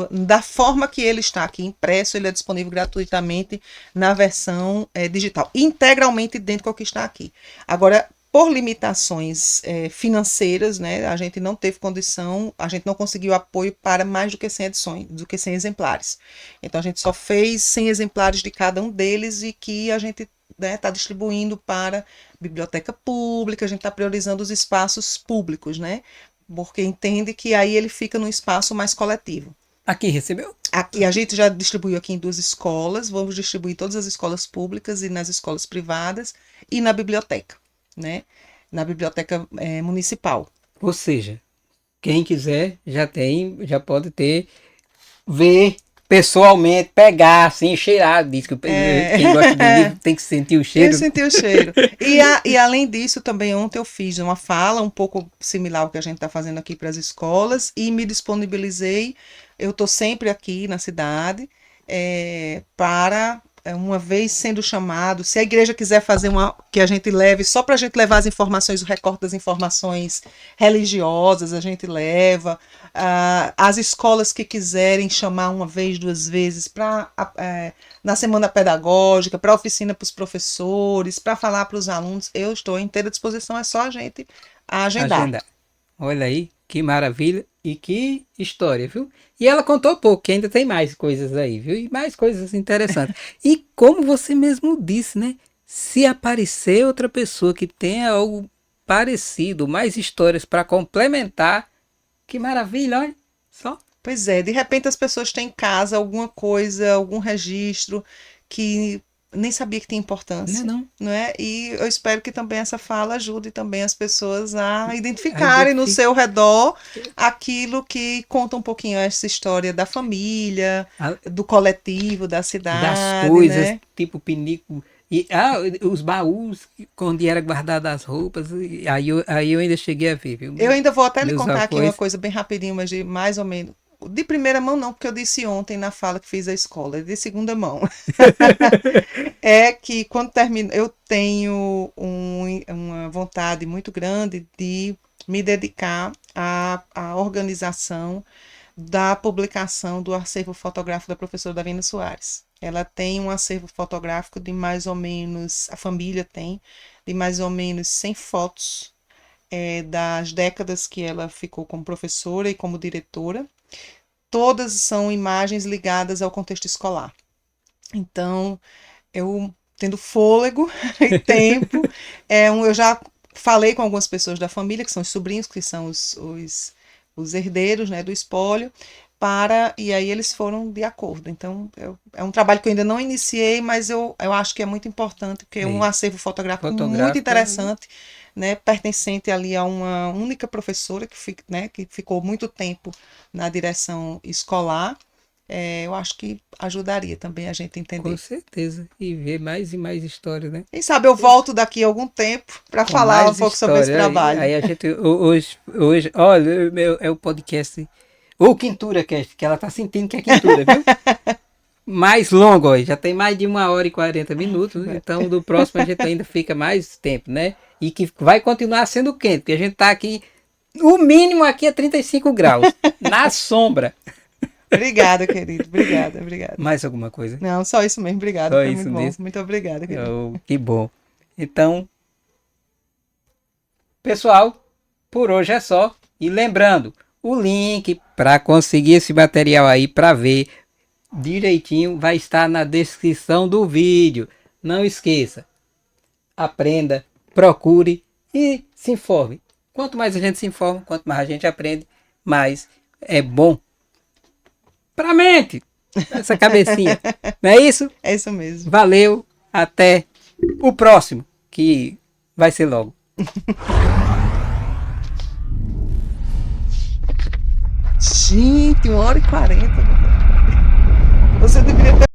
da forma que ele está aqui impresso, ele é disponível gratuitamente na versão digital, integralmente idêntico ao que está aqui. Agora, por limitações financeiras, né, a gente não teve condição, a gente não conseguiu apoio para mais do que 100 edições, do que 100 exemplares. Então a gente só fez 100 exemplares de cada um deles e que a gente está distribuindo para biblioteca pública, a gente está priorizando os espaços públicos, né? Porque entende que aí ele fica num espaço mais coletivo. Aqui recebeu? Aqui a gente já distribuiu aqui em 2 escolas, vamos distribuir em todas as escolas públicas e nas escolas privadas e na biblioteca, né? Na biblioteca municipal. Ou seja, quem quiser já pode ver pessoalmente, pegar, assim, cheirar. Diz que quem gosta de livro tem que sentir o cheiro. Tem que sentir o cheiro. E além disso, também ontem eu fiz uma fala um pouco similar ao que a gente está fazendo aqui para as escolas e me disponibilizei. Eu estou sempre aqui na cidade para uma vez sendo chamado, se a igreja quiser fazer que a gente leve, só para a gente levar as informações, o recorte das informações religiosas, a gente leva. As escolas que quiserem chamar uma vez, duas vezes, na semana pedagógica, para oficina para os professores, para falar para os alunos, eu estou à inteira disposição, é só a gente agendar. Olha aí, que maravilha e que história, viu? E ela contou pouco, que ainda tem mais coisas aí, viu? E mais coisas interessantes. E como você mesmo disse, né? Se aparecer outra pessoa que tenha algo parecido, mais histórias para complementar, que maravilha, olha só. Pois é, de repente as pessoas têm em casa alguma coisa, algum registro que nem sabia que tinha importância, não é? E eu espero que também essa fala ajude também as pessoas a identificarem no seu redor aquilo que conta um pouquinho essa história da família, do coletivo, da cidade, das coisas, né? tipo pinico. E os baús onde era guardada as roupas, aí eu ainda cheguei a ver, viu? Eu ainda vou até lhe Meus contar aqui avós. uma coisa bem rapidinho, mas de mais ou menos. De primeira mão não, porque eu disse ontem na fala que fiz a escola, de segunda mão. É que quando termino, eu tenho uma vontade muito grande de me dedicar à organização da publicação do acervo fotográfico da professora Davina Soares. Ela tem um acervo fotográfico de mais ou menos, a família tem, de mais ou menos 100 fotos das décadas que ela ficou como professora e como diretora. Todas são imagens ligadas ao contexto escolar. Então, eu tendo fôlego e tempo, eu já falei com algumas pessoas da família, que são os sobrinhos, que são os herdeiros, né, do espólio, e aí eles foram de acordo. Então, é um trabalho que eu ainda não iniciei, mas eu acho que é muito importante, porque é um acervo fotográfico muito interessante, né, pertencente ali a uma única professora que ficou muito tempo na direção escolar. Eu acho que ajudaria também a gente a entender. Com certeza. E ver mais e mais histórias, né? Quem sabe eu volto daqui a algum tempo para falar um pouco sobre esse trabalho. Aí a gente, hoje olha, é o podcast, o Quintura Cast, que ela tá sentindo que é Quintura, viu? Mais longo hoje, já tem mais de 1h40 então do próximo a gente ainda fica mais tempo, né? E que vai continuar sendo quente, porque a gente tá aqui, o mínimo aqui é 35 graus, na sombra. Obrigada, querido. Obrigada. Mais alguma coisa? Não, só isso mesmo. Obrigada. Foi muito bom. Muito obrigada, querido. Que bom. Então, pessoal, por hoje é só. E lembrando, o link para conseguir esse material aí para ver direitinho vai estar na descrição do vídeo. Não esqueça. Aprenda, procure e se informe. Quanto mais a gente se informa, quanto mais a gente aprende, mais é bom pra mente, essa cabecinha. Não é isso? É isso mesmo. Valeu, até o próximo, que vai ser logo. Gente, 1h40. Você deveria ter